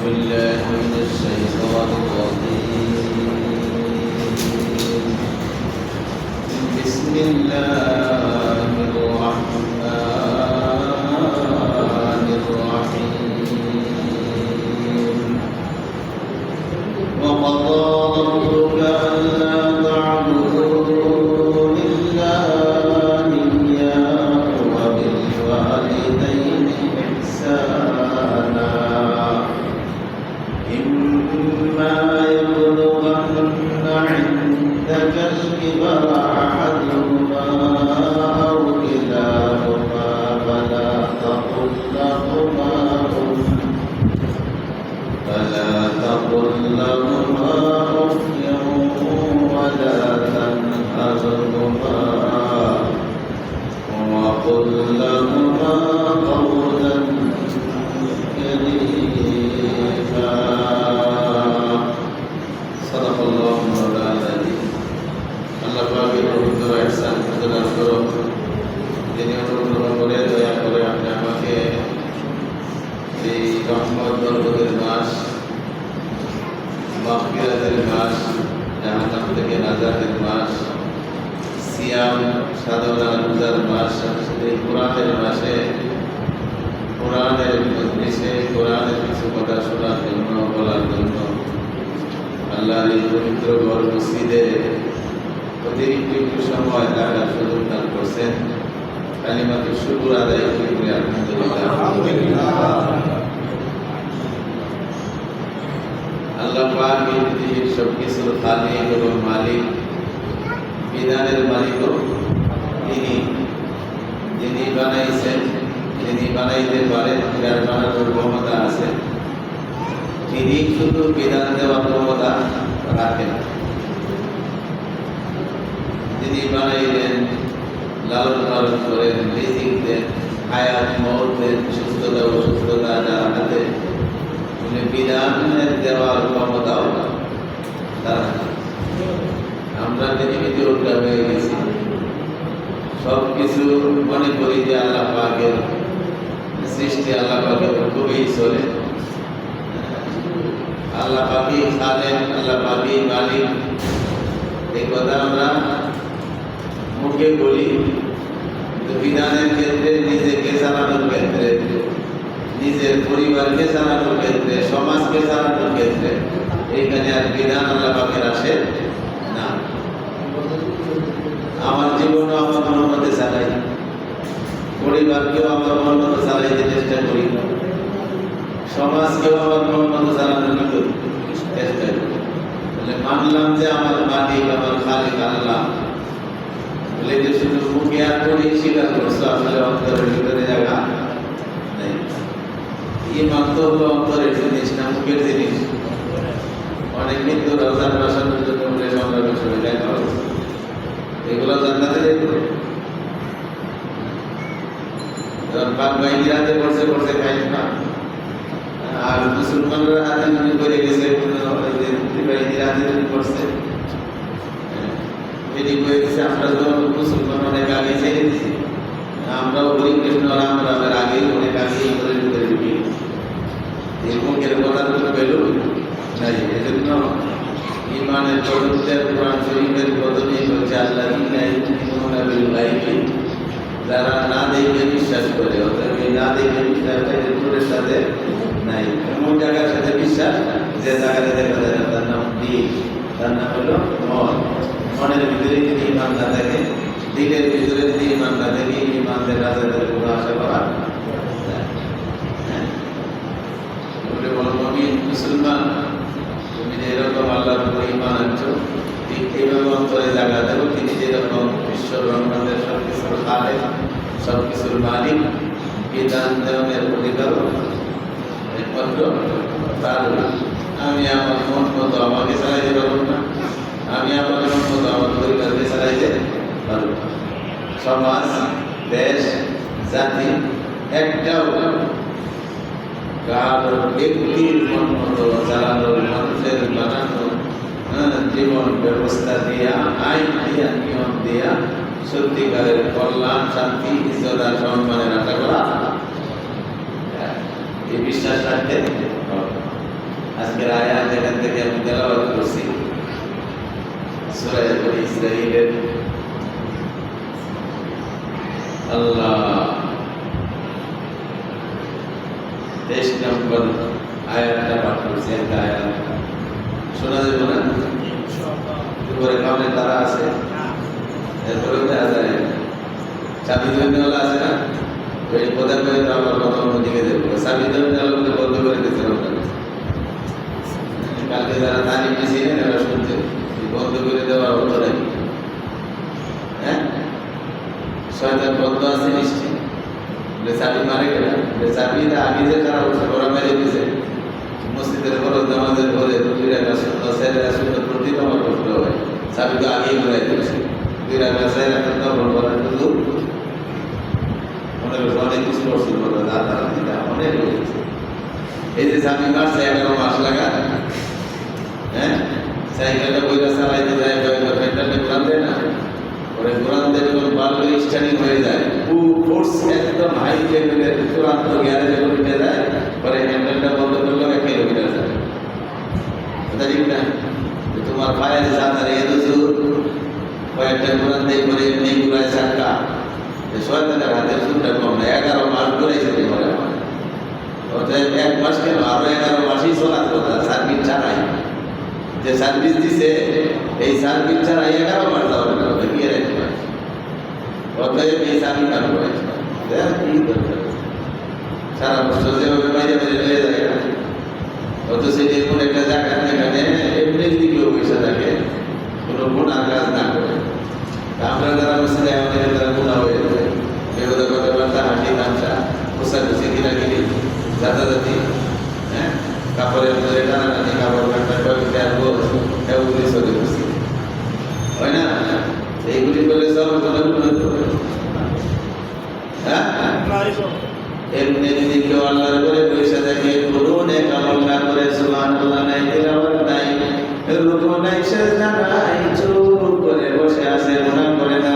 بالله من الشيطان الرجيم بسم الله الرحمن الرحيم وقضى ربك ألا تعبدوا إلا إياه وبالوالدين إحسانا إما يبلغن عندك الكبر أحدهما أو كلاهما فلا تقل لهما أف ولا تنهرهما وقل لهما قولا كريما صدق الله مولانا العظيم আল্লাহ পাকের পবিত্র ইহসান প্রদান করুন যিনি অনুগ্রহ করে দয়া করে আপনি আমাকে এই রহমত বরকতের মাস মাগফিরাতের মাস জাহান্নাম থেকে নাজাতের মাস সিয়াম সাধনা রোজার মাস এই কোরআনের মাসে কোরআনের মজলিসে কোরআনের কিছু কথা শোনার জন্য বলার জন্য আল্লাহর এই পবিত্র ঘর মসজিদে অতিরিক্ত একটু সময় থাকার সুযোগ দান করছেন কালিমাতুর শুকর আদায় করি আলহামদুলিল্লাহ। আল্লাহ পাক এই পৃথিবীর সবকিছুর খালিক এবং মালিক বিধানের মালিকও তিনি বানাইছেন, যিনি বানাইতে পারেন, যার বানানোর ক্ষমতা আছে, তিনি শুধু বিধান দেওয়ার ক্ষমতা রাখেন। যিনি বানাইলেন, লালন পালন করেন, রিজিক দেন, হায়াত মওত দেন, সুস্থতা অসুস্থতা যার হাতে, উনি বিধানের দেওয়ার ক্ষমতাও তার। আমরা পৃথিবীতে উল্টা হয়ে গেছি, সব কিছু মনে করি যে আল্লাহ পাকের সৃষ্টি, আল্লাহ পাকের খুবই চলে, আল্লাহ পাকি খালেক, আল্লাহ পাকি মালিক। এই কথা আমরা মুখে বলি, কিন্তু বিধানের ক্ষেত্রে, নিজেকে চালানোর ক্ষেত্রে, নিজের পরিবারকে চালানোর ক্ষেত্রে, সমাজকে চালানোর ক্ষেত্রে এইখানে আর বিধান আল্লাহ পাকের আসে না। আমার জীবনও আমার মন মধ্যে চালাই, পরিবারকেও আমার মন মতো চালাইতে চেষ্টা করি, সমাজকেও আমার মন মতো চালানোর চেষ্টা করি। মানলাম যে আমার মালিক, আমার খালিক আল্লাহ, বলে যে শুধু মুখে আর করি স্বীকার করছো, আসলে অন্তরের ভিতরে জায়গা নেই। ঈমান তো হলো অন্তরের জিনিস না মুখের জিনিস। অনেক কিন্তু রোজার বাসানোর জন্য বলে সংগ্রামের সময় দেখা হচ্ছে, এগুলো জান্নাতে যেত। বাপ ভাই রাতে পড়ছে পড়ছে খাই না, আর মুসলমানরা হাতে মনে করে গেছে রাতে পড়ছে এটি হয়ে গেছে। আমরা তো মুসলমান অনেক আগে ছেড়ে দিচ্ছি, আমরাও হরি কৃষ্ণ রাম রামের আগেই অনেক আগেই করে ঢুকি, এই মুখের কথার কোনো ভ্যালু নাই। এজন্য ইমানের প্রদত্তের কোরআন শরীফের প্রথমেই হচ্ছে আল্লাহ যারা না দেখে বিশ্বাস করে, অতএব এই না দেখে বিশ্বাসটা এর সাথে নাই। এমন জায়গার সাথে বিশ্বাস যে জায়গাতে দেখা যায় না, তার নাম দিক, তার নাম হলো মন। মনের ভিতরে যদি ইমান না থাকে, দিলের ভিতরে যদি ইমান না থাকে, ইমানদের রাজাদের কোনো আশা করা বলে বলো মমিন মুসলমান, তুমি যেরকম আল্লাহর উপর ইমান আনছো, ঠিক এইভাবে অন্তরে জায়গা দেবো। তিনি যেরকম বিশ্ব ব্রহ্মাণ্ডের সব কিছুর সবকিছুর মালিক, বিধান দেওয়ার অধিকার একমাত্র তার। আমি আমার মন মতো আমাকে চালাইতে পারব না, আমি আমার মন মতো আমার পরিবারকে চালাইতে পারব না। সমাজ, দেশ, জাতি একটাও কারো ব্যক্তির মন মতো চালানোর, মানুষের বানানো জীবন ব্যবস্থা দিয়া, আইন দিয়া, নিয়ম দিয়া সত্যিকারের কল্যাণ, শান্তি, ইজ্জত আর সম্মানের আশা করা, এই বিশ্বাস রাখতে হবে। আজকের আয়াত এখান থেকে আমি তেলাওয়াত করছি সূরা বনী ইসরাঈলের আল্লাহ 23 নম্বর আয়াতটা পাঠ করছি। একটা আয়াত শোনা যাবে না? উপরে কামে তারা আছে, এরপরে দেখা যায় চাবি ধরনেওয়ালা আছে না, ওই প্রধান করে তো আমার কথা অন্যদিকে দেবো। চাবি ধরনেওয়ালা মধ্যে বন্ধ করে দিতে হবে। কালকে যারা তালিম নিয়েছিলেন এরা শুনতে বন্ধ করে দেওয়ার অর্থ নাকি? হ্যাঁ, শয়তান বন্ধ আছে নিশ্চিত, চাবি মারে কেন? চাবিটা আগে যে খারাপ হচ্ছে ওরা মেরে দিয়েছে। মসজিদের ফরজ নামাজের পরে 2 রাকাত সুন্নাত 4 রাকাত সুন্নাত প্রতি নামাজ পড়তে হয়, চাবি তো আগেই ঘুরাই দিয়েছে। 2 রাকাত 4 রাকাত নফল পড়ার শুধু অনেক কিছু করছিল, অনেক হয়েছে। এই যে চাবি মারছে 11 মাস লাগা, হ্যাঁ, সাইকেলটা বইটা চালাইতে যায়, পেট্রোলে ঘোরান দেয় না, ওরে ঘোরান দেয় যখন বাল্ব স্ট্যান্ডিং হয়ে যায়, ফোর্স একদম হাই লেভেলের চূড়ান্ত গিয়ারে যখন উঠে যায়, পরে হ্যান্ডেলটা বন্ধ করলেও 1 কিলোমিটার যায়। কথা ঠিক না? তোমার পায়ের যাত্রা এত জোর, কয়েকটা ঘোরান দেয় করে এমনি ঘুরায় চাক্কা, শয়তানের হাতের চুলটা কম না। 11 মাস ঘুরাইছে ঘরে আমার, 1 মাস কেন, আরো 11 মাসই চলার কথা সার্ভিস ছাড়াই। যে সার্ভিস দিছে এই সার্ভিস ছাড়া 11 মাস যাবে না, গিয়ে রাখতে পারে। অতএব এই সার্ভিস কাজ করে কি দরকার? সারা বছর যেভাবে বাইরে বাইরে নিয়ে যায় না, অত সেটি এমন একটা জায়গা যেখানে এমনি যদি কেউ পয়সা থাকে, কোনো গুণার কাজ না করে। আমরা যারা বসে যায় আমাদের তারা গুণা হয়ে যায়, বেহুদা কথাবার্তা, হাঁটি তামসা, পোশাকুশি, কিনাকিনি, যাতাযাতি, হ্যাঁ, কাপড়ের মধ্যে টানাটানি, কাপড় কাটা, এগুলি চলে বসে হয় না? এইগুলি করে সব এমনি যদি কেউ আল্লাহর করে পয়সা থাকে, করুন এক আমল না করে, সুবহানাল্লাহ নাই, তিলাওয়াত নাই, রুকু নাই, সিজদা নাই, চুপ করে বসে আছে, গুনাহ করে না।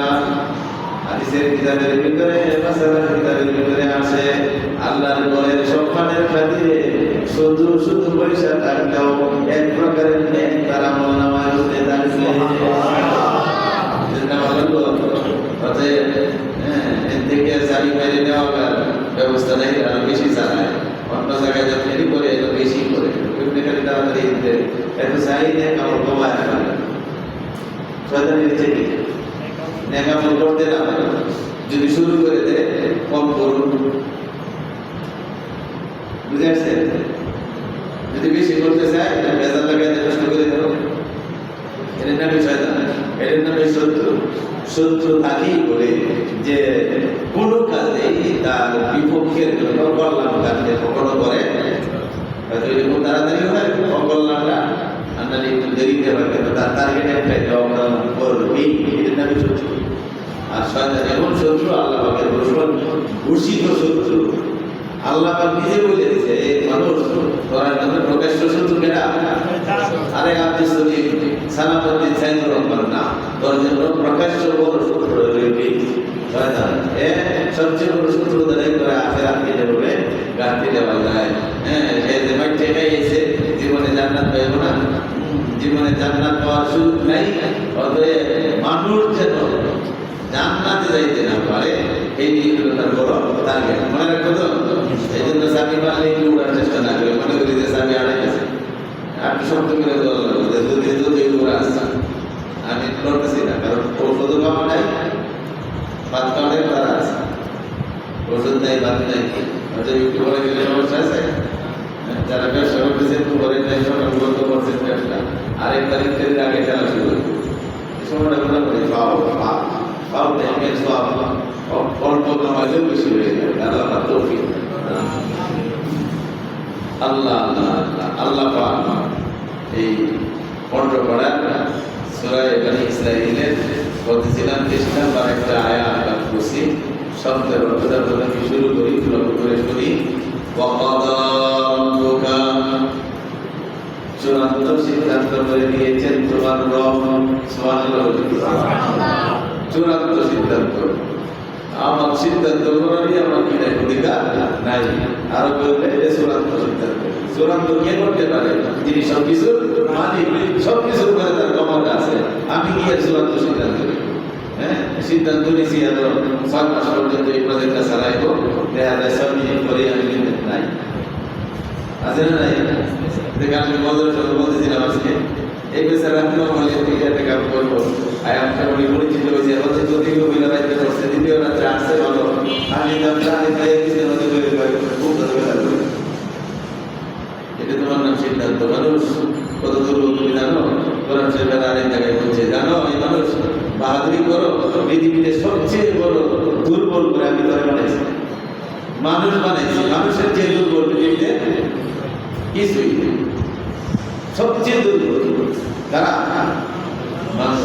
হাদিসের কিতাবের ভিতরে, মাসালার কিতাবের ভিতরে আছে আল্লাহর ঘরের সম্মানের খাতিরে শুধু শুধু পয়সা থাকলেও এক প্রকারের নেক তার আমলনামায় হতে থাকবে। অতএব এর থেকে চাবি মেরে নেওয়ার ব্যবস্থা নেই, আরো বেশি চালায়, অন্য জায়গায় যত দেরি করে এত বেশি করে, তাড়াতাড়ি এত চাইলে কাপড় কমায় ফেলে। শয়তানের চেয়ে নেকামল করতে না পারে, যদি শুরু করে দেয় কম করুন, বুঝে আসছে? যদি বেশি করতে চায় বেজার লাগাইতে কষ্ট করে দেবো, এর নামে শয়তান, এর নামে শত্রু। শত্রু থাকেই বলে যে কোনো কাজেই তার বিপক্ষের জন্য কল্যাণ কাজে কখনো করে, হয়তো এরকম তাড়াতাড়ি হয় অকল্যাণটা আমরা একটু দেরিতে হয়, কিন্তু তার টার্গেট একটাই করবেই, এর নামে শত্রু। আর শয়তান এমন শত্রু, আল্লাহ পাকের ঘোষিত শত্রু। আল্লাহ পাক নিজে বলে দিয়েছে, এই মানুষ তোরা নামে প্রকাশ্য শত্রু কেনা, আরে আপনি সচিব সালামুদ্দিন সাইদুর রহমান না, তোর জন্য প্রকাশ্য বড় শত্রু রয়েছে শয়তান। সবচেয়ে বড় শত্রু দাঁড়াই করে আখেরাত কেটে বলে গাঁথতে দেওয়া যায়। হ্যাঁ, এই যে মাইটে খাইয়েছে, জীবনে জান্নাত পাইব না, জীবনে জান্নাত পাওয়ার সুযোগ নাই। অতএব মানুষ যেন জান্নাতে যাইতে না পারে, এই নিয়ে তার বড় টার্গেট। মনে রাখবো তো? এই জন্য চাবি মারলে একটু উড়ার চেষ্টা না করে, মনে করি যে চাবি আড়াই গেছে, একটু শক্ত করে যদি যদি উড়া আসছে। আমি করতেছি না, কারণ ঔষধও পাওয়া নাই, ভাত খাওয়ার তারা আছে, ওষুধ নাই, ভাত নাই, একটু বলে গেলে সমস্যা আছে। যারা ব্যবসা করতেছে একটু ঘরে নাই, সকাল বন্ধ করছেন ব্যবসা, আরেক তারিখ থেকে আগে খেলা শুরু এই সময়টা মনে করি পাও পাও পাও অল্প কমাইলেও বেশি হয়ে যাবে। আল্লাহ তৌফিক। আল্লাহ আল্লাহ আল্লাহ আল্লাহ পাক এই পড়া সূরা বনী ইসরাঈলের বলতেছিলাম 30 নম্বর একটা আয়াত করছি, শব্দের অর্থটা বলে শুরু করি, লক্ষ্য করে শুনি। ওয়াকাদা রাব্বুকা, চূড়ান্ত সিদ্ধান্ত করে দিয়েছেন তোমার রব। সুবহানাল্লাহ। চূড়ান্ত সিদ্ধান্ত, আমার সিদ্ধান্ত করারই আমার কি নাই, অধিকার নাই। আরো বলতে এটা চূড়ান্ত সিদ্ধান্ত। চূড়ান্ত কে করতে পারে? যিনি সবকিছু মালিক, সবকিছু করে তার ক্ষমতা আছে। আমি কি আর চূড়ান্ত সিদ্ধান্ত করি? হ্যাঁ, সিদ্ধান্ত নিয়েছি এত 6 মাস পর্যন্ত এই প্রজেক্টটা চালাইবো, দেখা যায় সব নিয়ে করে আমি কিন্তু নাই আছে না নাই। দেখে আমি বলতেছিলাম আজকে এই বেচারা বলে একটা কাম করবো, আয়ামটা উনি পরিচিত হয়েছে, হচ্ছে যদি মহিলা রাইতে করছে, দ্বিতীয় রাত্রে আসছে ভালো, আমি খুব ধন্যবাদ। এটা তোমার নাম সিদ্ধান্ত। মানুষ কত দুর্বল তুমি জানো? কোরআন শরীফের আরেক জায়গায় বলছে, জানো এই মানুষ বাহাদুরি করো, পৃথিবীতে সবচেয়ে বড় দুর্বল করে আমি করে বানাইছি, মানুষ বানাইছি। মানুষের যে দুর্বল পৃথিবীতে কিছুই নেই, সবচেয়ে দুর্বল তারা মানুষ।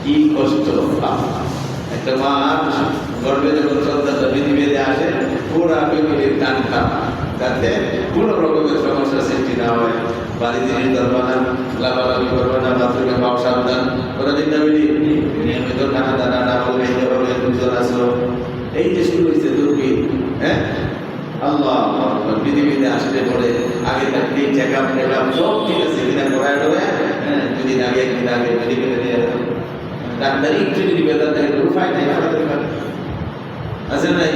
কি কষ্ট! একটা মা গর্বে যখন সন্তানটা পৃথিবীতে আসে, পুরা ফ্যামিলির কান খাওয়া, যাতে কোনো রকমের সমস্যা সৃষ্টি না হয়। বাড়িতে নির্দল বানান, লাফালাফি করবে না, বাথরুমে পাও সাবধান, ওরা দিন নিয়মিত খানা দানা না বলবে, হবে দুজন আসো। এই যে শুরু হয়েছে দুর্বীন। হ্যাঁ, আল্লাহ পৃথিবীতে আসলে পরে আগে থাকতেই চেক আপ সব ঠিক আছে কিনা করায় ডরে। হ্যাঁ, দুদিন আগে একদিন আগে মেডিকেলে নিয়ে ডাক্তারি একটু যদি বেতন দেয় উপায় নেই, আছে নাই?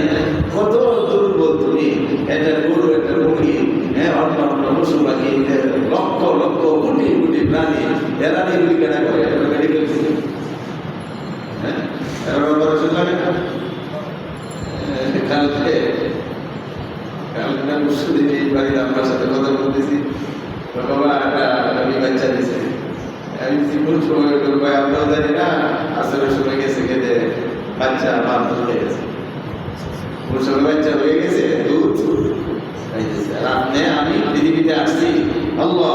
কত দুর্বল তুমি! একটা গরু, একটা মুরগি, হ্যাঁ, অন্য অন্য পশু পাখি, লক্ষ লক্ষ কোটি কোটি প্রাণী, এরা নিয়ে কেনা করে মেডিকেল থেকে। হ্যাঁ, এরা অপারেশন লাগে না। কালকে মুসলিম বাড়ির আমার সাথে কথা বলতেছি, বাবা আমি বাচ্চা দিছে, আমি জীবন সময় করবো আমরাও জানি না, আসলে সময় গেছে খেতে বাচ্চা আমার দুধ হয়ে গেছে, ওর সঙ্গে বাচ্চা হয়ে গেছে, দুধ খাইতেছে। আর আপনি আমি পৃথিবীতে আসছি আল্লাহ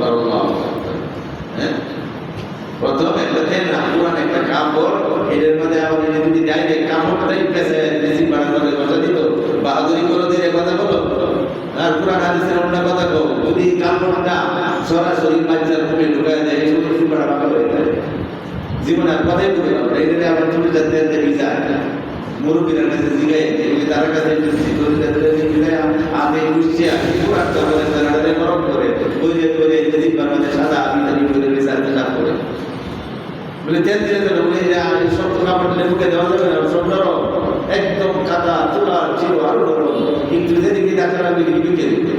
আল্লাহ। হ্যাঁ, প্রথম একটা দেন না পুরান একটা কাপড়, এটার মধ্যে আমার যদি ডাইরেক্ট কাপড়টাই পেছে বেশি বাড়াতে কথা দিত, বাহাদুরি করো দিয়ে কথা বলো, আর পুরান হাদিসের অন্য কথা কো, যদি কাপড়টা সরাসরি বাচ্চার মুখে ঢুকায় দেয়, এই সমস্ত বাড়া ভালো হয়ে যায় জীবনে। আর কথাই বলে না, এটা আবার তুমি যাতে ভিজা মুরব্বীরা কাছে জিগাই, এগুলি তার কাছে আগে গুছিয়ে পুরান কাপড়ের জানাটা গরম করে বইরে করে দিবার মধ্যে সাদা আমি করে বিচারতে না করে বলে তেল দিয়ে দেবে, বলে সব কাপড় মুখে দেওয়া যাবে না, সব নরম একদম কাদা তোলা ছিল, আরো নরম, কিন্তু যেদিকে ডাক্তার আমি ঢুকে দিবে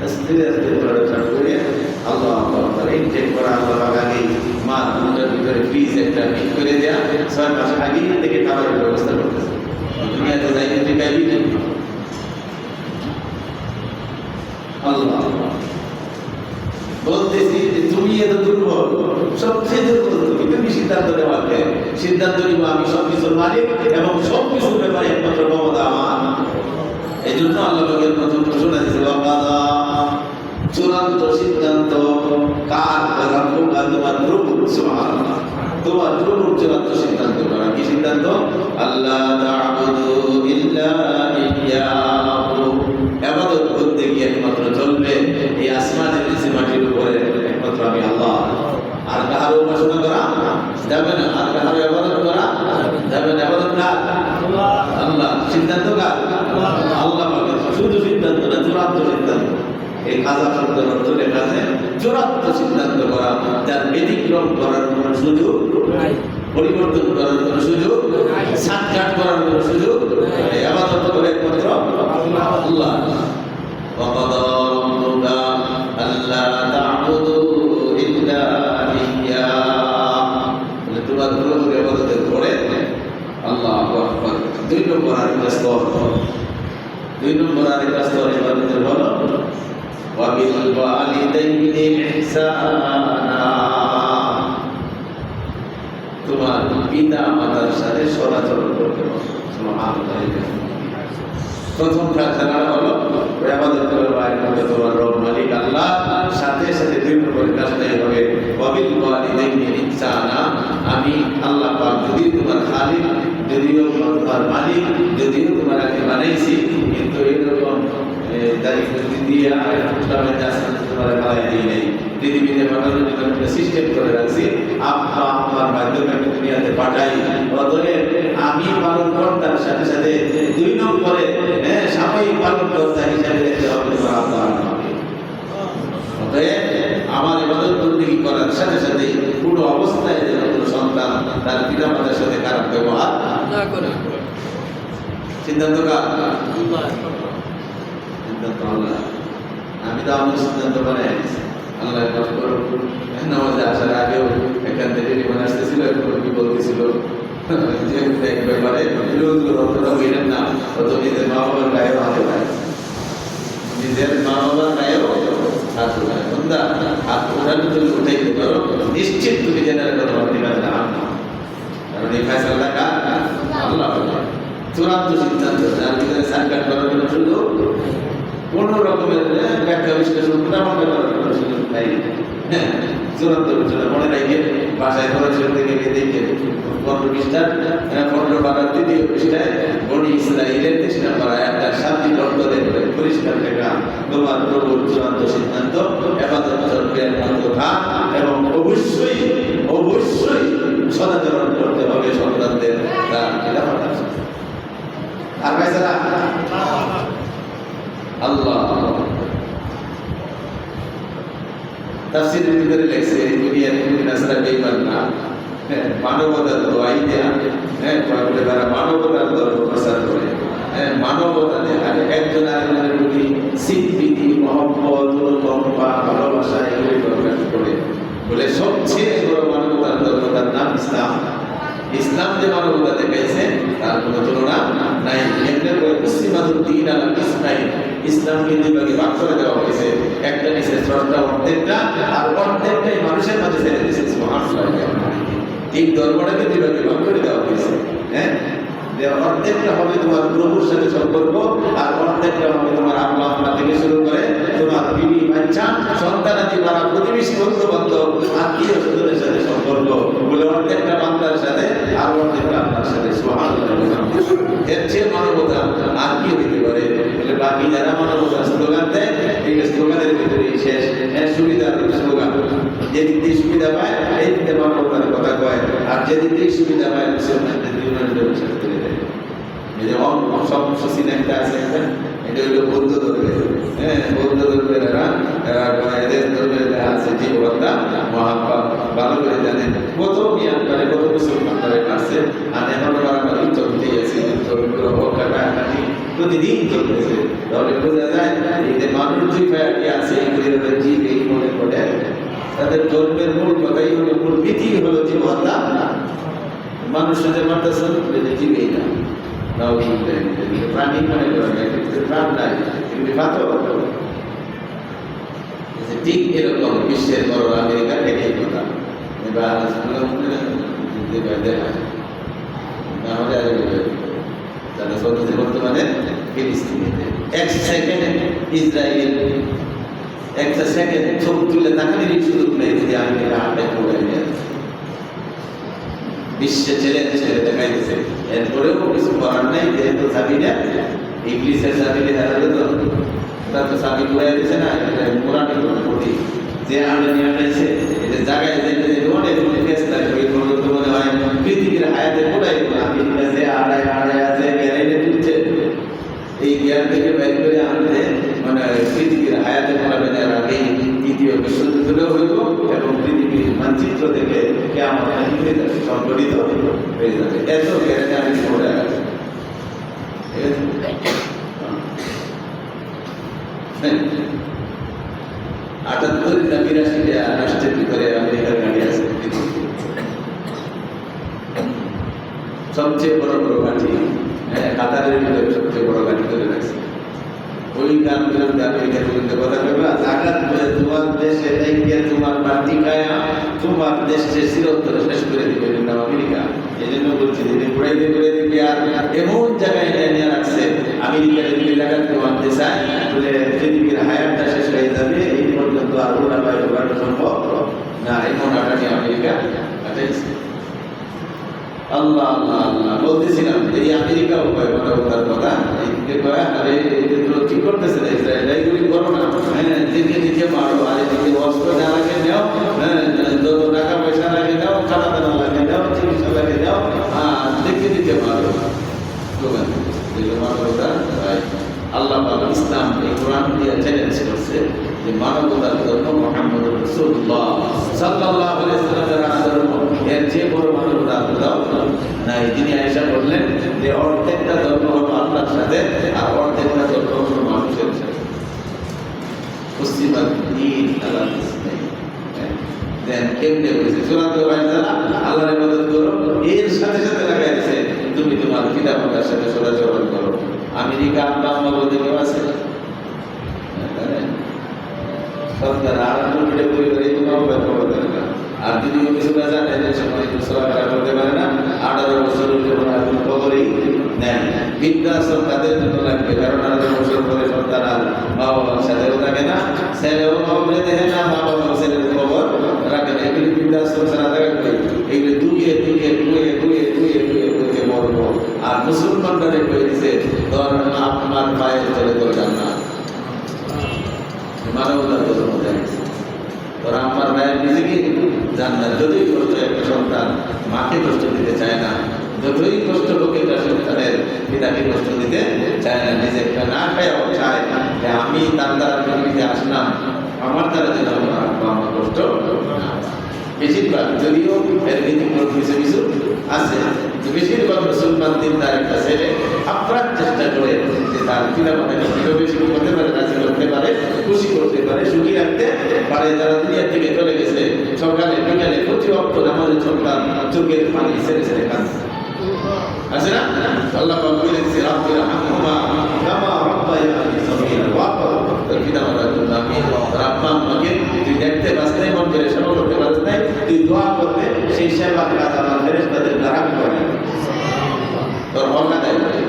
আস্তে আস্তে করে আল্লাহ ইনটেক করা। আল্লাহ আগে মা দুটার ভিতরে ফ্রিজ একটা ফিট করে দেয়া, 6 মাস আগে থেকে খাবারের ব্যবস্থা করতেছে। দুনিয়াতে যাই কিন্তু পাইবি না। আল্লাহ বলতেছি যে তুমি এত দুর্বল, সবচেয়ে দুর্বল তুমি, তুমি সিদ্ধান্ত নেওয়াকে সিদ্ধান্ত নিব আমি সবকিছুর মালিক এবং সবকিছুর ব্যাপারে একমাত্র ক্ষমতা আমার। এই জন্য আল্লাহ পাকের প্রথম ঘোষণা দিয়েছে চূড়ান্ত সিদ্ধান্ত কার? রাব্বুকা, তোমার প্রভু। সুবহানাল্লাহ, তোমার প্রভু চূড়ান্ত সিদ্ধান্ত করা। কি সিদ্ধান্ত? আল্লাহ তা'বুদু ইল্লা ইয়্যাহু, ইবাদত করতে গিয়ে একমাত্র চলবে এই আসমানের নিচে মাটির উপরে একমাত্র আমি আল্লাহ। আর কাহার উপাসনা করা যাবে না, আর কাহার ইবাদত করা যাবে না। ইবাদত কার? আল্লাহ। সিদ্ধান্ত কার? আল্লাহ পাকের। শুধু সিদ্ধান্ত না, চূড়ান্ত সিদ্ধান্ত। এই কাজা শব্দের অর্থ লেখা আছে চূড়ান্ত সিদ্ধান্ত করা, যার ব্যতিক্রম করার কোন সুযোগ নাই, পরিবর্তন করার কোন সুযোগ নাই, সাতকাট করার কোন সুযোগ নাই। ইবাদত করে একমাত্র আল্লাহ। ওয়াকাদা রাব্বুকা আল্লা তা'বুদু ইল্লা ইয়্যাহু, তোমার প্রভুর ইবাদতের পরে আল্লাহু আকবার। 2 নম্বর আরেকটা স্তর, 2 নম্বর আরেকটা স্তর ইবাদতের হলো وبالوالدين إحسانا, পিতা মাতার সাথে সদাচরণ করতে হবে। প্রথম কাজটা হলো ইবাদত করা, তোমার রব মালিক আল্লাহ সাথে সাথে দুই নম্বরের কাজটা হবে ওয়াবিল ওয়ালিদাইনি ইহসানা। আমি আল্লাহ পাক যদি তোমার খালিক, যদিও তোমার মালিক, যদিও তোমার আগে বানাইছি, কিন্তু এরকম দায়িত্ব দিয়ে ইসলামের রাস্তাতে তোমার বাড়াই দিই নাই। পৃথিবীতে বানানোর জন্য একটা সিস্টেম করে রাখছি, আমার মাধ্যমে আমি দুনিয়াতে পাঠাই। অতএব আমি পালন কর্তার সাথে সাথে দুই নম্বরে সাময়িক পালন কর্তা হিসাবে দেখতে হবে তোমার আল্লাহ। অতএব আমার ইবাদত বন্দেগী করার সাথে সাথে পুরো অবস্থায় যেন কোনো সন্তান তার পিতা মাতার সাথে খারাপ ব্যবহার না করে। সিদ্ধান্ত কার? সিদ্ধান্ত আল্লাহ। আমি তো আমার সিদ্ধান্ত বানাই আল্লাহ নামাজে আসার আগেও এখান থেকে রিমান আসতেছিল, কি বলতেছিল এক ব্যাপারে না, তত নিজের মা বাবার গায়েও হাতে পায়, নিজের মা বাবার গায়েও হাত উঠায়। বন্ধা হাত উঠানো তুমি উঠাইতে পারো, নিশ্চিত তুমি জেনে রাখো তোমার ঠিকানা না, কারণ এই ফয়সালা কার? আল্লাহ। চূড়ান্ত সিদ্ধান্ত, যার ভিতরে সার্কাট করার জন্য শুধু কোনো রকমের ব্যাখ্যা বিশ্লেষণ করার কোনো সুযোগ নাই। চূড়ান্ত ঘোষণা মনে রাখে, বাসায় পড়াশোনা থেকে দেখে 15 তৃতীয় পৃষ্ঠায় বনি ইসরাইলের 3 নম্বর আয়াতটা শান্তি কণ্ঠে পরিষ্কার লেখা, তোমার প্রভুর চূড়ান্ত সিদ্ধান্ত ইবাদত চর্চার মধ্যে এবং অবশ্যই অবশ্যই সদাচরণ করতে হবে সন্তানদের। আর ফয়সালা আল্লাহ। তাফসীরের ভিতরে লেখছে দুনিয়ার কোনো নাসরা বেঈমান না, মানবতার দোয়াই দেয়া, কয়েকটা তারা মানবতার ধর্ম প্রচার করে, মানবতা দেখায়, একজন আরেকজনের প্রতি স্বীকৃতি, মহব্বত, অনুকম্পা, ভালোবাসা এগুলি প্রকাশ করে। বলে সবচেয়ে বড় মানবতার ধর্ম, তার নাম ইসলাম। ইসলাম যে মানবতা দেখাইছে তার কোনো তুলনা নাই। এমনি করে মুসলিমাতুদ্দিন আল ইসমাইল, ইসলামকে দুই ভাগে ভাগ করে দেওয়া হয়েছে। একটা নিচে শ্রদ্ধা অর্ধেকটা, আর অর্ধেকটাই মানুষের মাঝে ছেড়ে দিয়েছে। এই ধর্মটাকে দুই ভাগে ভাগ করে দেওয়া হয়েছে। অর্ধেকটা হবে তোমার প্রভুর সাথে সম্পর্ক, আর অর্ধেকটা হবে তোমার আল্লাহ থেকে শুরু করে তোমার বিবি, বাচ্চা, সন্তানাদি, পাড়া প্রতিবেশী, বন্ধু বান্ধব, আত্মীয় স্বজনের সাথে সম্পর্ক। বলে অর্ধেকটা বান্দার সাথে আর অর্ধেকটা আপনার সাথে। এর চেয়ে মানবতা আর কি হইতে পারে? বলে বাকি যারা মানবতা স্লোগান দেয়, এই স্লোগানের ভিতরে শেষ সুবিধার স্লোগান। যেদিক দিয়ে সুবিধা পায় এই দিকে মানবতার কথা কয়, আর যেদিক দিয়ে সুবিধা পায় মুসলমানদের বিশ্বাস করে দেয়। এই যে সমস্যা একটা আছে, এটা হইল বৌদ্ধ ধর্মের। বৌদ্ধ ধর্মের এদের ধর্মের আছে জীবনটা মহাত্মা ভালো করে জানেন, কত মিয়ানমারে কত মুসলমানরা আছে, আর এখন আমার উত্তর দিতেই আছে, প্রতিদিন চলতেছে। তাহলে বোঝা যায় এই যে মানুষ দুই ভাইয়াটি আছে, এগুলি জীব এই মনে করে তাদের ধর্মের মূল কথাই হলো, মূল নীতি হলো জীব হত্যা। মানুষ সাথে মারতেছে জীবেই না, প্রাণী মনে করেন প্রাণ নাই, এগুলি পাথর। ঠিক এরকম বিশ্বের বড় আমেরিকার একই কথা। এবার তারা চলতেছে বর্তমানে ফিলিস্তিনিতে। এক সেকেন্ড ইসরায়েল একটা সেকেন্ড চোখ তুলে তাকানোর সুযোগ নেই যদি আমেরিকা হাতে পড়ে যায়। বিশ্বে চ্যালেঞ্জ ছেড়ে দেখাইতেছে, এরপরেও কিছু করার নাই। যেহেতু চাবিটা ইংলিশের চাবিটা হারালে তো তার তো চাবি ঘুরাই দিয়েছে না, মোরানি প্রতি যে আড়ানি আড়াইছে এদের জায়গায় যেতে যেতে অনেক ফেস লাগবে। এই পর্যন্ত মনে হয় পৃথিবীর হায়াতে কোটাই আমেরিকা যে আড়াই আড়াই আছে বেড়াইলে তুলছে, এই জ্ঞান থেকে বের করে আনতে মানে পৃথিবীর হায়াতে পড়াবেন। এর আগেই দ্বিতীয় বিশ্বযুদ্ধ হইব এবং পৃথিবীর মানচিত্র থেকে কেমন সংগঠিত হয়ে যাবে। এত জ্ঞানে আমি পড়ে গেছি। 78 না 82 রাষ্ট্রের ভিতরে আমেরিকার গাড়ি আছে, সবচেয়ে বড় বড় গাড়ি, কাতারের ভিতরে সবচেয়ে বড় গাড়ি করে রাখছে। ওই গান বিরুদ্ধে আমেরিকার বিরুদ্ধে কথা বলবে, জাগাত তোমার দেশে তোমার বাড়তি গায়া তোমার দেশে চিরন্তরে শেষ করে দিবে নাম আমেরিকা। এই জন্য বলছি যে ঘুরাইতে ঘুরে দিবে আর এমন জায়গায় নিয়ে রাখছে আমেরিকা যদি লাগাতে মানতে চায় তাহলে পৃথিবীর হায়াতটা শেষ হয়ে যাবে, এই পর্যন্ত আর ওরা বাইরে বাড়ানো সম্ভব না। এমন আটানি আমেরিকা পাঠাইছে। আল্লাহ আল্লাহ আল্লাহ বলতেছিলাম যে এই আমেরিকা উপায় মানবতার কথা এইদিকে কয় আরে এগুলো ঠিক করতেছে না ইসরায়েল, এইগুলি করো না, হ্যাঁ দিকে দিকে মারো, আর এদিকে অস্ত্র না লাগে নাও, হ্যাঁ যত টাকা পয়সা লাগে নাও, খানা দানা লাগে নাও, চিকিৎসা লাগে নাও, আর দিকে দিকে মারো। মানবতা আল্লাহ ইসলাম এই কোরআন দিয়ে চ্যালেঞ্জ করছে যে মানবতার জন্য মুহাম্মদ রাসূলুল্লাহ সাল্লাল্লাহু আলাইহি ওয়াসাল্লামের আদর্শ এর চেয়ে বড় মানবতা দাও না। তিনি আয়েশা বললেন যে অর্ধেকটা ধর্ম হলো আল্লাহর সাথে আর অর্ধেকটা ধর্ম হলো মানুষের সাথে। পশ্চিমা দিন আল্লাহ দেন কেমনে বলেছে চূড়ান্ত আল্লাহর ইবাদত করো, এর সাথে সাথে লাগাই দিয়েছে তুমি তোমার পিতা মাতার সাথে সদাচরণ করো। আমেরিকা আব্বা আম্মা বলতে কেউ আছে? সরকার আর পিঠে পরিবারে তোমার ব্যাপার করতে না। আর যদি কিছু না জানে যে সময় সরকার করতে পারে না, 18 বছর খবরই নেন। বৃদ্ধাশ্রম তাদের জন্য লাগবে, কারণ 18 বছর পরে সন্তান আর মা বাবার সাথেও থাকে না, ছেলেও মা বাবা দেখে না, মা বাবা ছেলের খবর রাখে না। এগুলি বৃদ্ধাশ্রম ছাড়া থাকবে, এগুলি দুয়ে দুয়ে দুয়ে দুয়ে দুয়ে দুয়ে দুয়ে মরবো। আর মুসলমানরা কয়ে দিছে ধর আপনার পায়ের তলে তোর জান্নাত। মানবতার কথা মজা গেছে ওরা আমার মায়ের নিজেকে জান্নাত। যতই কষ্ট একটা সন্তান মাকে কষ্ট দিতে চায় না, যতই কষ্ট লোক একটা সন্তানের পিতাকে কষ্ট দিতে চায় না, নিজে একটা না খায়াও চায় যে আমি তার দ্বারা পৃথিবীতে আসলাম, আমার দ্বারা যেন আমার কষ্ট না। বেশিরভাগ যদিও এর ব্যতিক্রম কিছু কিছু আছে, বেশিরভাগ মুসলমান দিনদার একটা ছেলে আপ্রাণ চেষ্টা করে যে তার পিতা মাতাকে কিভাবে সুখী করতে পারে, রাজি করতে পারে, খুশি করতে পারে, সুখী রাখতে পারে। যারা দুনিয়া থেকে চলে গেছে সকালে বিকালে প্রতি অক্ট আমাদের সন্তান চোখের পানি ছেড়ে ছেড়ে কাঁদছে, আছে না? আল্লাহ বলেছে রাব্বির হামহুমা কামা রাব্বায়ানি সগীরা। তোর পিতা মাতার জন্য আমি রাব্বা আম্মাকে তুই দেখতে বাঁচতে মন করে সেবা করতে পারিস নাই, তুই দোয়া করবে, সেই সেবার কাজ আমার ফেরেশতাদের দ্বারা করে তোর হক আদায় করে।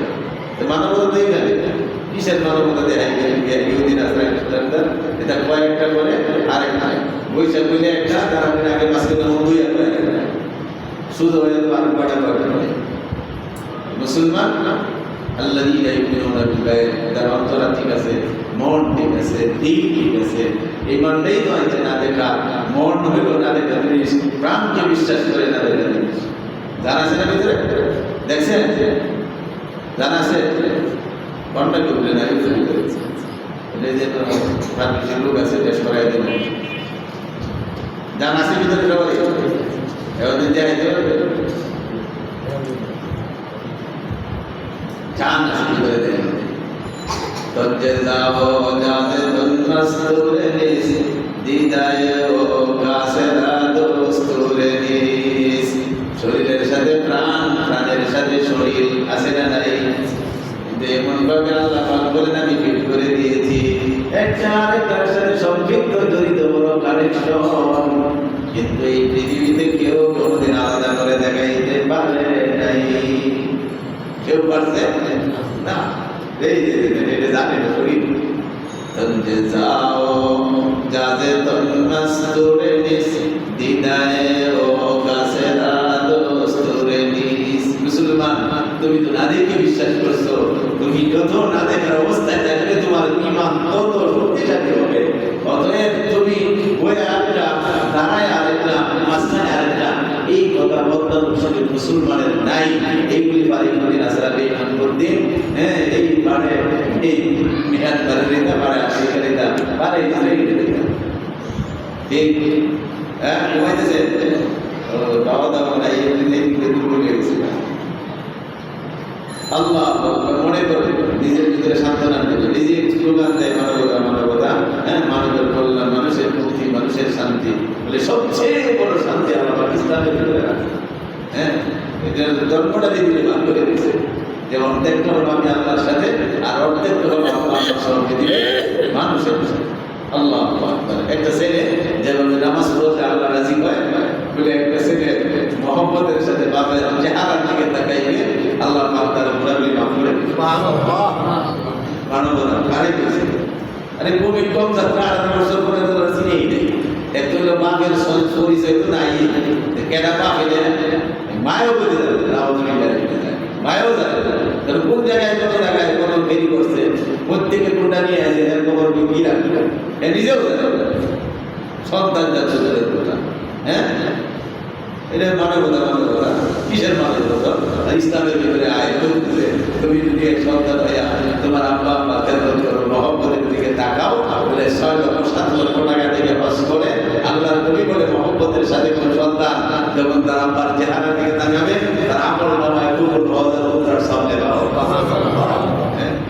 মানবতা দিয়ে গেলে কিসের মানবতা দেয়? ইহুদিন আসরা খ্রিস্টানদের এটা কয়েকটা করে আরেকটা বৈশাখ বইলে একটা, তারা আগে মাসকে দুই একটা শুধু হয়ে যাবে আর কয়টা করে মুসলমান আল্লাযীনা ইউমিনুনা বিল গায়ব, যার অন্তর ঠিক আছে, মন ঠিক আছে, দিল ঠিক আছে। এই মনটাই তো আছে না দেখা, মন হইল না দেখা জিনিস, প্রাণকে বিশ্বাস করে না দেখা জিনিস। জানা আছে না ভিতরে? দেখছেন জানা আছে? মনটা কি বলে না ভিতরে যে প্রাণের লোক আছে দেশ করাই দেন, জানা আছে ভিতরে সবাই এবার দেখাইতে পারবে চান আসতে করে দেন। তজ্জে যাও যাতে তন্নাস্তুরে নিস দিদায় ও কাসেরা দোস্তুরে নিস। শরীরের সাথে প্রাণ, প্রাণের সাথে শরীর আছে না নাই? কিন্তু এমন ভাবে আল্লাহ পাক বলেন আমি ফিট করে দিয়েছি একটা আরেকটার সাথে সম্পৃক্ত জড়িত বড় কানেকশন, কিন্তু এই পৃথিবীতে কেউ কোনোদিন আলাদা করে দেখাইতে পারে নাই। কেউ পারছে না? এই যে এটা জানে না শরীর। তঞ্জে যাও যাতে তন্নাস্তুরে নিস দিদায়ে ও কাসেরা দোস্তুরে নিস। মুসলমান তুমি তো নাদেরকে বিশ্বাস করছো, তুমি যত না দেখার অবস্থায় থাকলে তোমার ঈমান তত শক্তিশালী হবে। অতএব তুমি ওই আরেকটা দাঁড়ায় আরেকটা মাঝখানে আরেকটা, এই কথা বক্তব্য শরীর মুসলমানের নাই। এইগুলি পারে ইহুদি নাসারা বেঈমান করতে, হ্যাঁ এই পারে এই মেহাদ পারে রেখা পারে আফ্রিকা রেখা পারে ইসরায়েলি রেখা ঠিক হ্যাঁ ঘুমাইতেছে বাবা দাবা নাই দুর্বল হয়ে গেছে। আল্লাহ মনে করে নিজের ভিতরে সান্ত্বনা দেবে, নিজে স্লোগান দেয় মানবতা মানবতা, হ্যাঁ মানবের কল্যাণ, মানুষের মুক্তি, মানুষের শান্তি বলে সবচেয়ে বড় শান্তি আল্লাহ ইসলামের ভিতরে রাখে। হ্যাঁ ধর্মটা দিয়ে ভাগ করে দিয়েছে যে অর্ধেকটা হলো আমি আল্লাহর সাথে আর অর্ধেকটা হলো আল্লাহর সঙ্গে দিবে মানুষের সাথে। আল্লাহ একটা ছেলে যেভাবে নামাজ পড়তে আল্লাহ রাজি হয় মানবতা কারে কইছে? আরে কবি কম যাত্রা 18 বছর পরে তো চিনেই নেই। এত হলো বাপের পরিচয় তো নাই। কেডা বাপ এলে মায়ও বলে যাবে মায়ও যাবে। তাহলে কোন জায়গায় কত দেরি করছে, প্রত্যেকে কোনটা নিয়ে আসে এর খবর কি রাখবে, এ নিজেও যাবে সন্তান যাচ্ছে তাদের কথা। হ্যাঁ, এটা মানবতা কিসের মানবতা? ইসলামের ভিতরে আয় করতেছে। তুমি যদি এক সন্তান হইয়া তোমার আব্বা আম্মা খেদমত করো, মহব্বতের দিকে তাকাও, বলে 6 লক্ষ 7 লক্ষ টাকা থেকে খরচ করে আল্লাহর নবী বলে মহব্বতের সাথে কোন সন্তান যখন তার আব্বার চেহারা দিকে তাকাবে, তার আমল নামায় কুবুল হওয়ার উত্তর সামনে পাও।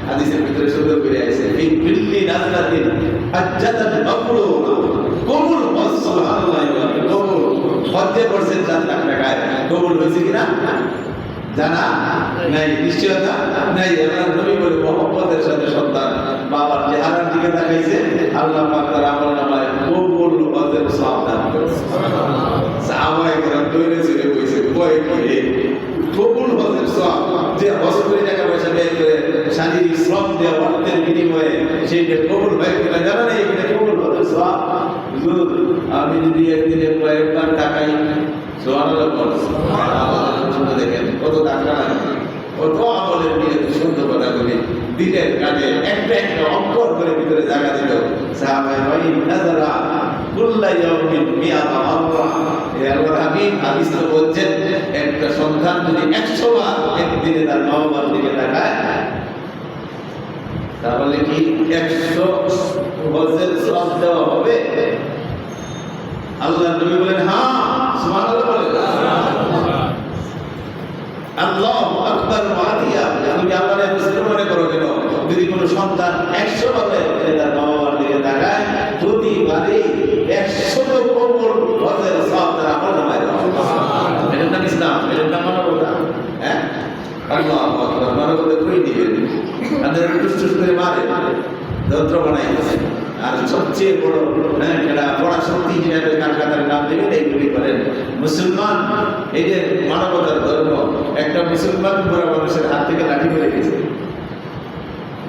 হাদিসের ভিতরে সুন্দর করে আছে, ফি কুল্লি নাজরাতিন হাজ্জাতান মাবরুরা, কবুল হজ। সুবহানাল্লাহ, কবুল হজ্জে করছেন 4 লাখ টাকায়, কবুল হয়েছে কিনা জানা নাই, নিশ্চয়তা নাই। আল্লাহর নবী বলে মহব্বতের সাথে সন্তান বাবার চেহারার দিকে তাকাইছে, আল্লাহ পাক তার আমল নামায় কবুল হজের সওয়াব দান করেছে। সুবহানাল্লাহ, সাহাবায়ে কেরাম দৌড়ে চলে কইছে, কয় কি কবুল হজের সওয়াব, যে হজ করে টাকা পয়সা ব্যয় করে শারীরিক শ্রম দেওয়া অর্থের বিনিময়ে সেইটা কবুল হয় কিনা জানা নেই। এটা কবুল হজের সওয়াব। হুজুর, আমি যদি একদিনে কয়েকবার টাকাই সুবহানাল্লাহ বলেন, সুবহানাল্লাহ, দেখেন কত টাকা, কত আমলের নিয়ে সুন্দর কথা বলি, দিলের কাজে একটা একটা অঙ্কর করে ভিতরে জায়গা দিল। সাহাবায়ে ভাই নাযারা কুল্লা ইয়াউমিন মিআতা মাররা, এ আল্লাহর হাবিব হাদিস তো বলছেন, একটা সন্তান যদি 100 বার একদিনে তার মা-বাবার দিকে তাকায়, তাহলে কি 100 হজের সওয়াব দেওয়া হবে? আল্লাহর নবী বলেন হ্যাঁ। সুবহানাল্লাহ বলেন, আল্লাহু আকবার ওয়াদিয়া। তুমি আমাদের মুসলিম মনে করো কেন, যদি কোনো সন্তান 100 বার তার বাবার দিকে তাকায়, প্রতিবারই 100 কবুল হজের সওয়াব তার আমল নামায় দেওয়া। এটার নাম ইসলাম, এটার নাম মানবতা। হ্যাঁ, আল্লাহু আকবার, মানবতা কই দিবেন? তাদের টুস করে মারে, যন্ত্র বানাই দিয়েছে। আর সবচেয়ে বড় এটা বড় শক্তি হিসেবে কালকাতার নাম দেবেন এইগুলি করেন মুসলমান। এই যে মানবতার ধর্ম, একটা মুসলমান পুরো মানুষের হাত থেকে লাঠি মেরে গেছে।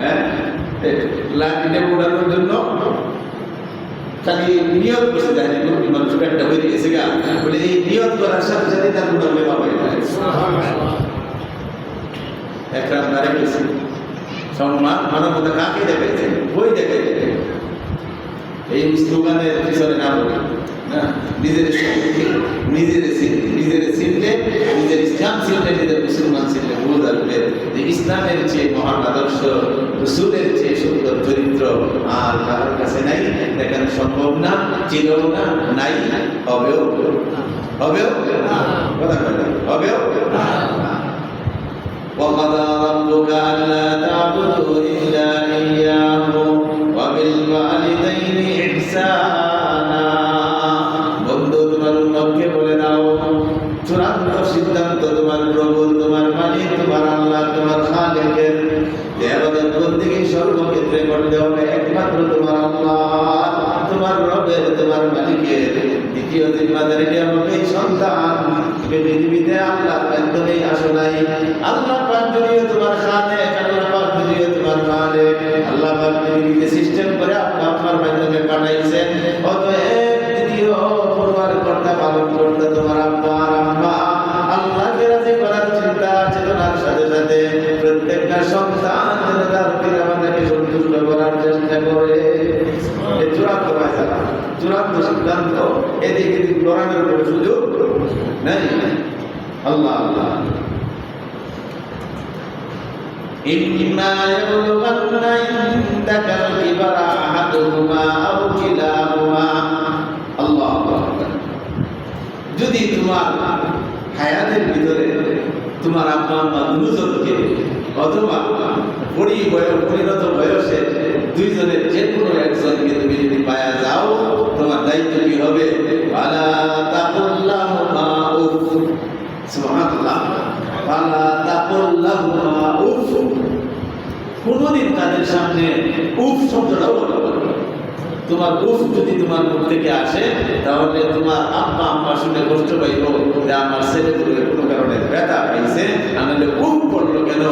হ্যাঁ, লাঠিটা উড়ানোর জন্য খালি নিয়ত করছে, জানি মানুষ একটা হয়ে গেছে গা বলে, এই নিয়ত করার সাথে সাথে তার গুণা মেলা হয়ে যায়। একটা দাঁড়ে গেছে সম্মান মানবতা কাকে দেখাইছে? বই দেখাইছে। এই স্লোগানের পিছনে না বলি না, নিজের চিনলে, নিজের ইসলাম চিনলে, নিজের মুসলমান চিনলে বোঝা যাবে যে ইসলামের চেয়ে মহান আদর্শ, রাসূলের চেয়ে সুন্দর চরিত্র আর কারোর কাছে নাই। দেখানো সম্ভব না, ছিলও না, নাই, হবেও কথা বলে হবেও। وقضى ربك ألا تعبدوا إلا إياه وبالوالدين إحسانا। বন্ধু, তোমার উম্মতকে বলে দাও, চূড়ান্ত সিদ্ধান্ত তোমার প্রভু, তোমার মালিক, তোমার আল্লাহ, তোমার খালেকের, যে আমাদের বন্দেগী সর্বক্ষেত্রে করতে হবে একমাত্র তোমার আল্লাহ, তোমার রবের, তোমার মালিকের। দ্বিতীয় জিম্মাদারিটি আমাকে সন্তান, তুমি পৃথিবীতে আল্লাহর মাধ্যমেই আসো নাই। আল্লাহ পাক যদিও তোমার খালেক, আল্লাহ পাক যদিও তোমার মালিক, আল্লাহ পাক পৃথিবীতে সিস্টেম করে আপনার মাধ্যমে পাঠাইছেন। অতএব দ্বিতীয় পরিবারকর্তা, পালন করতে তোমার আব্বা আর আম্মা। আল্লাহকে রাজি করার চিন্তা চেতনার সাথে সাথে প্রত্যেকটা সন্তান যেন তার পিতামাতাকে সন্তুষ্ট করার চেষ্টা করে। এই চূড়ান্ত ফয়সালা, চূড়ান্ত সিদ্ধান্ত, এদিকে লড়ানোর কোনো সুযোগ নেই। আল্লাহ আল্লাহ إما يبلغن عندك الكبر أحدهما أو كلاهما। আল্লাহু আকবার। যদি তোমার হায়াতের ভিতরে তোমার আব্বা আম্মা দুজনকে অথবা পরিণত বয়সে দুইজনের যে কোনো একজনকে তুমি যদি পায়া যাও, তোমার দায়িত্ব কি হবে? ওয়ালা তাকুল্লাহুমা উফ। সুবহানাল্লাহ, ওয়ালা তাকুল্লাহুমা উফ। কোনদিন তাদের সামনে উফ শব্দটাও বলবে না। তোমার উফ যদি তোমার মুখ থেকে আসে, তাহলে তোমার আব্বা আম্মা শুনে কষ্ট পাইব যে আমার ছেলেগুলো কোনো কারণে ব্যথা পাইছে, আনলে উফ করলো কেন।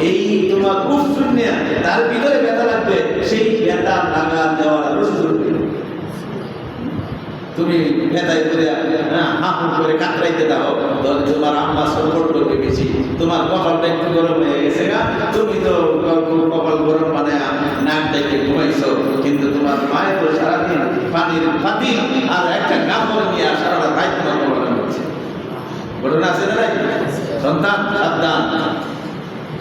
এই তোমার উফ শুনে তার ভিতরে ব্যথা লাগবে, সেই ব্যথা লাগা দেওয়ার সুযোগ নেই। তুমি ব্যথায় করে হাঁপুর করে কাতরাইতে দাও, তাহলে তোমার আম্মা সাপোর্ট করবে বেশি। তোমার কপালটা একটু গরম হয়ে গেছে না, তুমি তো কপাল গরম মানে নাক ডেকে ঘুমাইছো, কিন্তু তোমার মায়ের তো সারাদিন পানির পাতি আর একটা কাপড় নিয়ে সারাটা রাত তোমার কপালে হচ্ছে। ঘটনা আছে না? সন্তান সাবধান,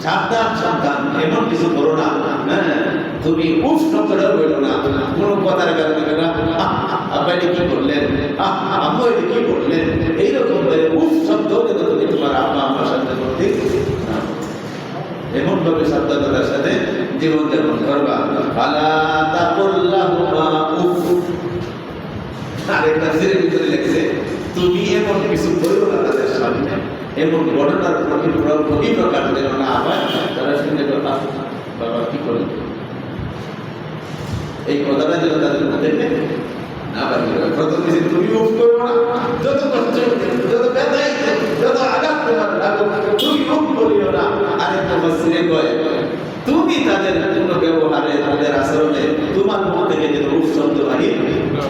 সাবধান সন্তান, এমন কিছু করো না। হ্যাঁ, তুমি উফ শব্দটা বলো না কোনো কথার কারণে, আব্বা এটা কি করলেন, আম্মু এটা কি করলেন, এইরকম করে উফ শব্দ তুমি তোমার আব্বা আম্মার সাথে করতে এমন ভাবে সাবধানতার সাথে জীবনযাপন করবা। ফালা তাকুল্লাহুমা উফ। আরেকটা সিরের ভিতরে লেখছে, তুমি এমন কিছু করো না তাদের সামনে, এমন ঘটনার প্রতি প্রকাশ যেন না হয় তারা শুনে বাবা কি করলেন, এই কথাটা যেন তাদের মধ্যে না পারি। প্রথম কিছু তুমি উফ করো না, যত কষ্ট যত ব্যথাই যত আঘাত তোমার লাগুক তুমি উফ করিও না। আরেকটা মসজিদে কয়, তুমি তাদের কোনো ব্যবহারে তাদের আচরণে তোমার মুখ থেকে যেন উফ শব্দ বাহির না।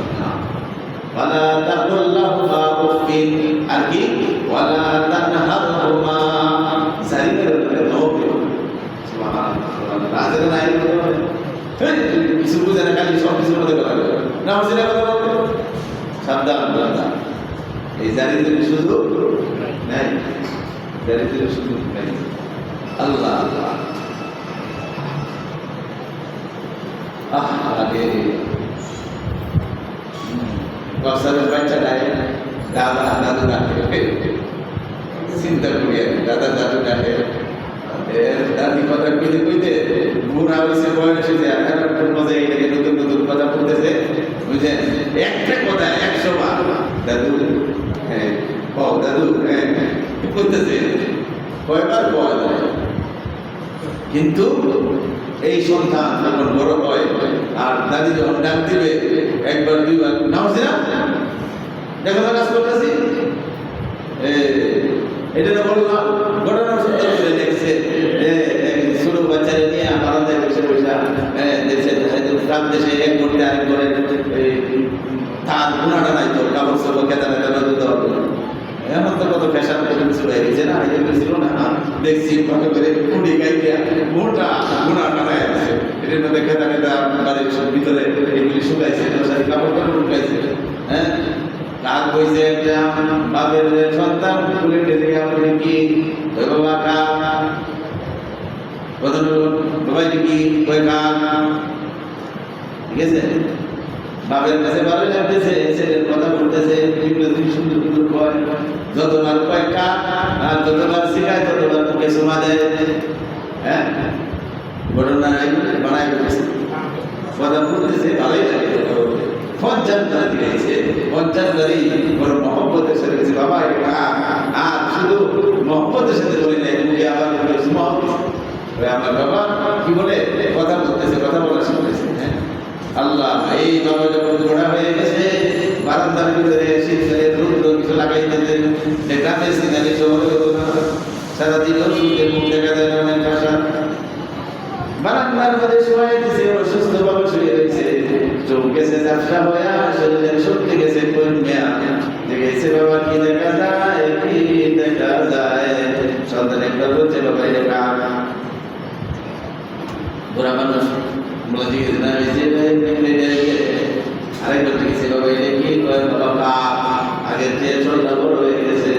ওয়ালা তাকুল্লাহুমা উফিন, আর কি ওয়ালা তানহারহুমা, জালিমের উপরে নবী সুবহানাল্লাহ। রাজের নাই কিছু বুঝে না, খালি সব কিছুর মধ্যে কথা বলে না, হচ্ছে না কথা বলতে। সাবধান সাবধান, এই জালিমের সুযোগ নাই, জালিমের সুযোগ নাই। আল্লাহ আল্লাহ আগে বক্সারের বাচ্চাটাই দাদা দাদু ডাকে, চিন্তা করি আর দাদা দাদু ডাকে, দাদি কথা কইতে কইতে বুড়া হয়েছে, বয়স হয়েছে, মজা এটাকে নতুন নতুন কথা বলতেছে, বুঝলেন? একটা কথা 100 বার দাদু, হ্যাঁ দাদু, হ্যাঁ বলতেছে, কয়বার বয়। কিন্তু এই সন্তান যখন বড় হয় আর দাদি যখন ডাক দিবে একবার দুইবার না হচ্ছে না, দেখো না কাজ করতেছি, এটা না বললাম ঘটনা সত্য করে দেখছে। ছোট বাচ্চারা নিয়ে আমার বসে বসে দেশে এক ঘন্টা আরেক করে তার গুণাটা নাই তো, কাপড় চোপড় কেতা নেতা নজর দেওয়ার জন্য। এখন তো কত ফ্যাশন কিছু হয়ে গেছে না, এটা ছিল না, দেখছি কত করে কুড়ি গাইতে মোটা গুণাটা হয়ে গেছে, এটার মধ্যে খেতা খেতা বাড়ির ভিতরে এগুলি শুকাইছে, কাপড় কাপড় শুকাইছে। হ্যাঁ, কাক কইছে একটা বাপের সন্তান খুলে টেনে আপনি কি ওই বাবা কাক, প্রথম বাবাই কি ওই কাক, ঠিক আছে? বাপের কাছে ভালো লাগতেছে, ছেলের কথা বলতেছে, সুন্দর সুন্দর কয়, যতবার কয় কাক আর যতবার শিখায় ততবার মুখে সোমা দেয়। হ্যাঁ, ঘটনা বানাই বলতেছে, কথা বলতেছে, ভালোই লাগে। 50 দাঁড়ি গেছে, 50 দাঁড়ি বড় মহব্বতের সাথে গেছে, বাবা আর শুধু মহব্বতের সাথে বলে নেই, মুখে আবার আমার বাবা কি বলে কথা বলতেছে, কথা বলা শিখতেছে। হ্যাঁ, আল্লাহ এই বাবা যখন ঘোড়া হয়ে গেছে, বারান্দার ভিতরে শীতকালে রুদ্র কিছু লাগাইতেছে, গ্রামের সিনারি শহরে সারাদিন সূর্যের মুখ দেখা যায় না, অনেক ভাষা বারান্দার মধ্যে শুয়ে দিছে, অসুস্থ ভাবে শুয়ে রয়েছে, চোখ গেছে ঝাপসা হয়ে, শরীরের শক্তি গেছে কমে, দেখেছে বাবা কি দেখা যায়, কি দেখা যায়, সন্তান একবার বলছে বাবা এটা কাক। বুড়া মানুষ বলে জিজ্ঞেস না আরেকবার জিজ্ঞেসে বাবা এটা কি, বাবা কাক। আগের চেয়ে শরীরটা বড় হয়ে গেছে।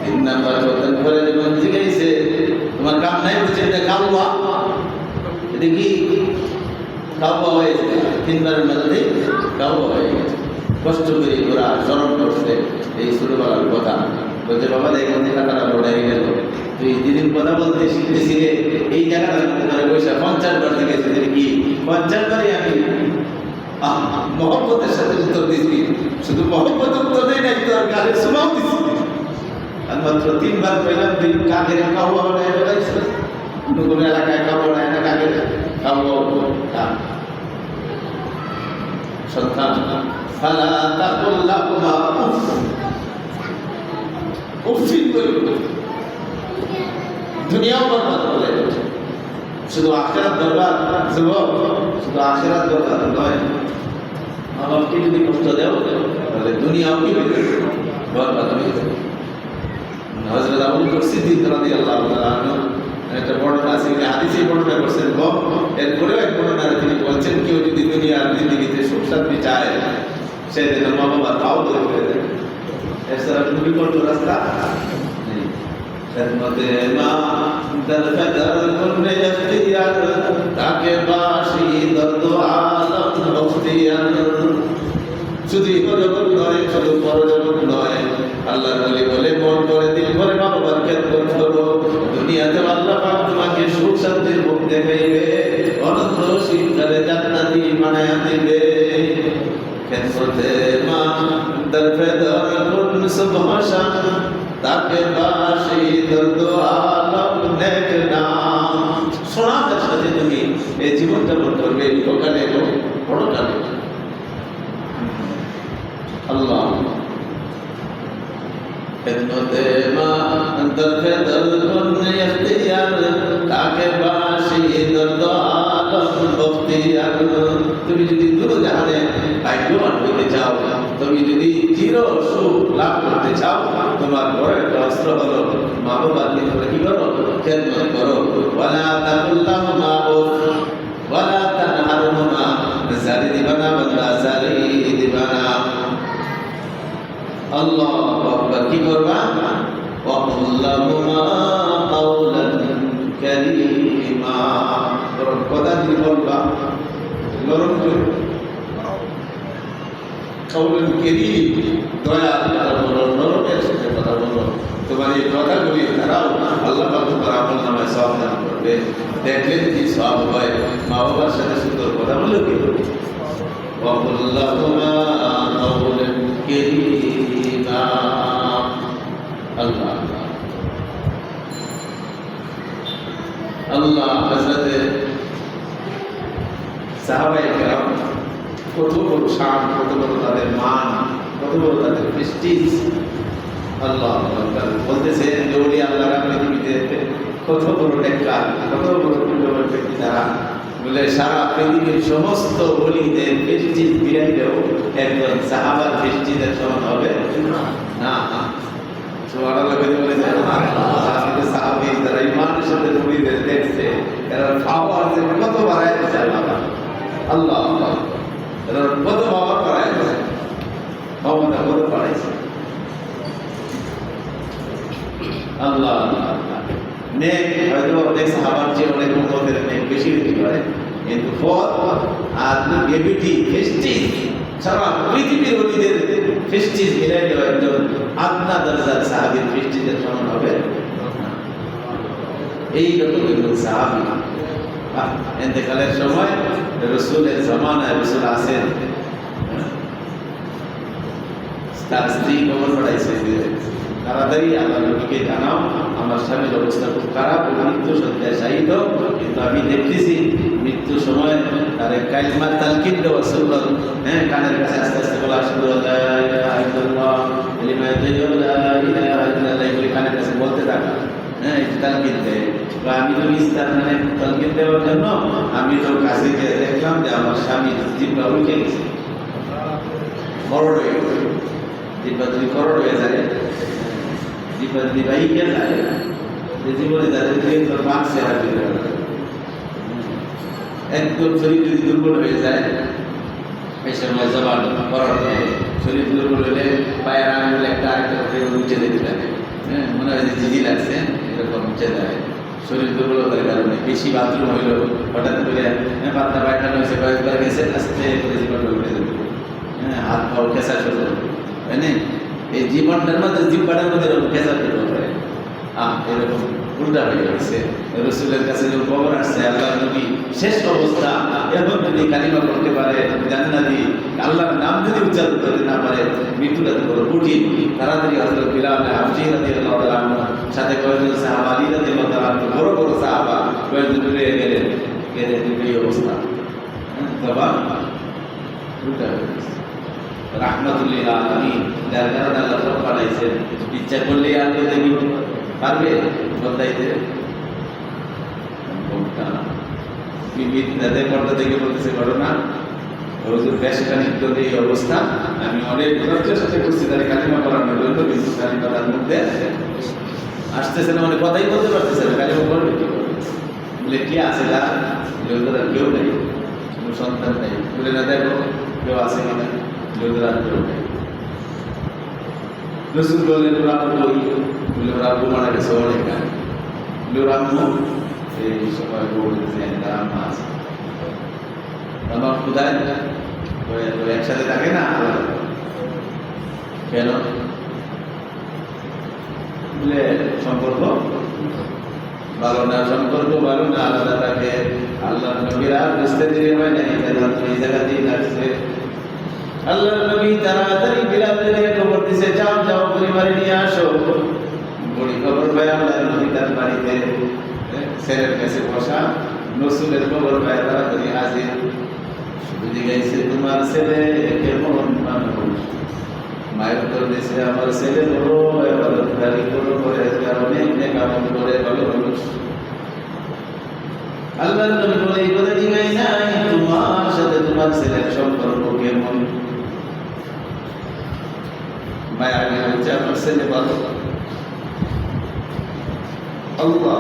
3 নাম্বার সন্তান করে যখন জিজ্ঞেসে তোমার কাম নাই, বলছে এটা কাউয়া, এটা কি কাউয়া হয়েছে, 3 বারের মধ্যে কাউয়া হয়ে গেছে। কষ্ট করে ওরা স্মরণ করছে এই ছোটবেলার কথা, বলছে বাবা দেখুন টাকাটা লড়াই গেল, তুই যেদিন কথা বলতে শিখতেছিলে এই জায়গাটার মধ্যে ধরে পয়সা 50 বার দেখেছে, কি 50 বারই আমি মহব্বতের সাথে উত্তর দিচ্ছি, শুধু মহব্বত উত্তর দেয় নাই, তোর গালের সুমাও দিচ্ছি। আর মাত্র 3 বার পেলাম, তুই কাকের কাউয়া বানায় বেড়াইছে, নতুন এলাকায় কাউয়া বানায় না, কাকের কাউয়া। সন্তান ফালা তাকুল লাহুমা উফ, উফিন বলবে, দুনিয়াও বরবাদ করে। শুধু আখিরাত বরবাদ, যুবক, শুধু আখিরাত বরবাদ নয়, মা বাপকে যদি কষ্ট দেও তাহলে দুনিয়াও কি হয়ে যাবে, বরবাদ হয়ে যাবে। হযরত আবু বকর সিদ্দিক রাদিয়াল্লাহু তাআলা আনহু একটা বর্ণনা আছে, হাদিসে বর্ণনা করছেন কম, এরপরেও এক বর্ণনায় তিনি বলছেন কেউ যদি দুনিয়ার জিন্দেগিতে সুখ শান্তি চায় সে যেন মা বাবার পাও ধরে ফেলে দেয়, এছাড়া কোনো বিকল্প রাস্তা নেই। খেদমতে মা দর কদর করনে ইখতিয়ার, তাকে বাসি দর্দ আলম বখতিয়ার। শুধু জগৎ নয়, শুধু পরজগৎ নয়, আল্লাহর ওলি বলে মন করে দিল করে মা বাবার খেদমত করো। দুনিয়াতে আল্লাহ পাক তোমাকে সুখ শান্তির মুখ দেখাইবে, অনন্ত শীতকালে জান্নাতি বানায়া দিবে। খেদমতে মা দর কদর কুন সুবহান, তাকে বাসি দর্দ আলম নেক নাম। সোনাদের সাথে তুমি এই জীবনটা করবে, লোকালে পরকালে। আল্লাহ খেদমতে মা দর কদর কুন ইখতিয়ার, তাকে বাসি দর্দ আলম বখতিয়ার। তুমি যদি দুরজাহানে ভাগ্যবান হইতে চাও, তুমি যদি চির সুখ লাভ করতে চাও, তোমার বড় একটা অস্ত্র হলো মা বাবার নিকটে কি করো, খেদমত করো। ওয়ালা তাকুল লাহুমা উফ ওয়ালা তানহারহুমা, জারি দিবানা বান্দা, জারি দিবানা। আল্লাহু আকবার, কি করবা? ওয়া কুল লাহুমা কাওলান কারীমা, কথা যদি বলবা নরম করে, কাওলান কারীম, দয়া বলো, নরমের সাথে কথা বলো। তোমার এই কথাগুলি দ্বারাও আল্লাহ পাক তোমার আমল নামায় সওয়াব দান করবে। দেখলে যদি সওয়াব হয়, মা বাবার সাথে সুন্দর কথা বলে কি করবে? ওয়া কুল লাহুমা কাওলান কারীমা। আল্লাহ আল্লাহ হযরতে সাহাবায়ে কেরাম কত বড় শান, কত বড় তাদের মান, কত বড় তাদের প্রেস্টিজ। আল্লাহ বলতেছে যে ওলি আল্লাহরা পৃথিবীতে কত বড় নেককার, কত বড় পুণ্যবান ব্যক্তি তারা। বলে সারা পৃথিবীর সমস্ত ওলিদের প্রেস্টিজ মিলাইলেও একজন সাহাবার প্রেস্টিজের সমান হবে না। সুবহানাল্লাহ বলে যায় না, সাহাবী যারা ইমানের সাথে ওলিদের দেখছে, এরা পাওয়ার যে কত বাড়ায় দিচ্ছে আল্লাহ, এরা কত পাওয়ার বাড়ায় দিচ্ছে, ক্ষমতা কত বাড়াইছে আল্লাহ। নেক হয়তো অনেক সাহাবার চেয়ে অনেক উম্মতের নেক বেশি হতে পারে, কিন্তু ফল আর গ্রেভিটি, প্রেস্টিজ, সারা পৃথিবীর ওলিদের প্রেস্টিজ মিলাইলেও একজন আদনা দরজার সাহাবীর প্রেস্টিজের সমান হবে। এই রকম একজন সাহাবী ইন্তেকালের সময় রাসূলের জামানায় রাসূল আছেন, তার স্ত্রী খবর পাঠাইছে যে তাড়াতাড়ি আল্লাহ নবীকে জানাও, আমার স্বামীর অবস্থা খুব খারাপ, মৃত্যু সজ্জায় শায়িত, কিন্তু আমি দেখতেছি মৃত্যুর সময় তার কালিমা তালকিন দেওয়া সুন্নত, কানের কাছে আস্তে আস্তে বলা, আশহাদু আল্লা ইলাহা ইল্লাল্লাহ, কালিমা তাইয়্যিবা লা ইলাহা ইল্লাল্লাহ, এগুলি কানের কাছে বলতে থাকা, একটু তালকিন দেয়। বা আমি তো ইস্তার মানে তালকিন দেওয়ার জন্য আমি তো কাছে গিয়ে দেখলাম যে আমার স্বামীর জিহ্বা উঠে গেছে, করড় হয়ে গেছে। জিহ্বা যদি করড় হয়ে যায়, জিহ্বা যদি বাইকে যায়, জীবনে যাদের তোর বাঁচছে একদম শরীর যদি দুর্বল হয়ে যায়, এই সময় জবান করড় হয়। শরীর দুর্বল হলে পায়ের আঙুল একটা আরেকটা উঠে যেতে লাগে, মনে হয় যে জিজি লাগছে, এরকম উঠে যায়। শরীর দুর্বলতার কারণে বেশি বাথরুম হইল, হঠাৎ করে পাতলা পায়খানা হয়েছে, কয়েকবার গেছে, আস্তে করে জীবনটা উঠে যাবে, হাত পাও খেসা শুরু হবে, তাই না? এই জীবনটার মধ্যে জিব্বাটার মধ্যে এরকম খেসা শুরু হবে, এরকম উল্টা হয়ে গেছে। রাসূলের কাছে যখন খবর আসছে আল্লাহ নবী শেষ অবস্থা, এখন যদি কালিমা করতে পারে জান্নাতি, আল্লাহর নাম যদি উচ্চারণ করতে না পারে, মৃত্যুটা তো বড় কঠিন। তাড়াতাড়ি হযরত বিলাল হাবশী রাদিয়াল্লাহু তাআলা আনহু সাথে কয়েকজন সাহাবা আলী রাদিয়াল্লাহু তাআলা আনহু, বড় বড় সাহাবা কয়েকজন দূরে গেলেন, এই অবস্থা। তখন উল্টা হয়ে গেছে। রাহমাতুল্লিল আলামিন, যার কারণে আল্লাহ সব বানাইছেন, ইচ্ছা করলে আর কেউ দেখি পারবে বদলাইতে? বিবিধাতে পর্দা থেকে বলতেছে ঘটনা, হুজুর বেশ খানিক এই অবস্থা, আমি অনেক চেষ্টা করছি তাদের কালিমা পড়ানোর জন্য, কিন্তু কালিমা তার মধ্যে আসতেছে না, মানে কথাই বলতে পারতেছে না, কালিমা পড়বে কি করবে? বলে কি আছে না, কেউ নেই, কোনো সন্তান নেই, বলে না দেখো কেউ আছে কিনা, কেউ নেই। রসুল বললেন ওরা বই, বলে ওরা আব্বু মারা গেছে অনেক গান, বলে ওরা আম্মু এই সময় বলতেছেন তার আম্মা আছে, আমার কোথায় একসাথে থাকে না, কেন? বলে সম্পর্ক ভালো না, সম্পর্ক ভালো না, আলাদা থাকে। আল্লাহ নবীরা বুঝতে দেরি হয় নাই, এই জায়গাতেই থাকছে। আল্লাহ নবী তাড়াতাড়ি বিলালের খবর দিছে, যাও যাও পরিবারে নিয়ে আসো। বড়ি খবর পাই আল্লাহ নবী তার বাড়িতে ছেলের কাছে বসা, রসুলের খবর পায় তাড়াতাড়ি হাজির। শুধু জিজ্ঞাসা তোমার ছেলে কেমন মানুষ? মায়ের উত্তর দিয়েছে আমার ছেলে বড় এবাদতকারী, বড় করে অনেক নেকামল করে, ভালো মানুষ। আল্লাহ নবী বলে এই কথা জিজ্ঞাসা নাই, তোমার সাথে তোমার ছেলের সম্পর্ক কেমন? মায়া বলছে আমার ছেলে ভালো। আল্লাহ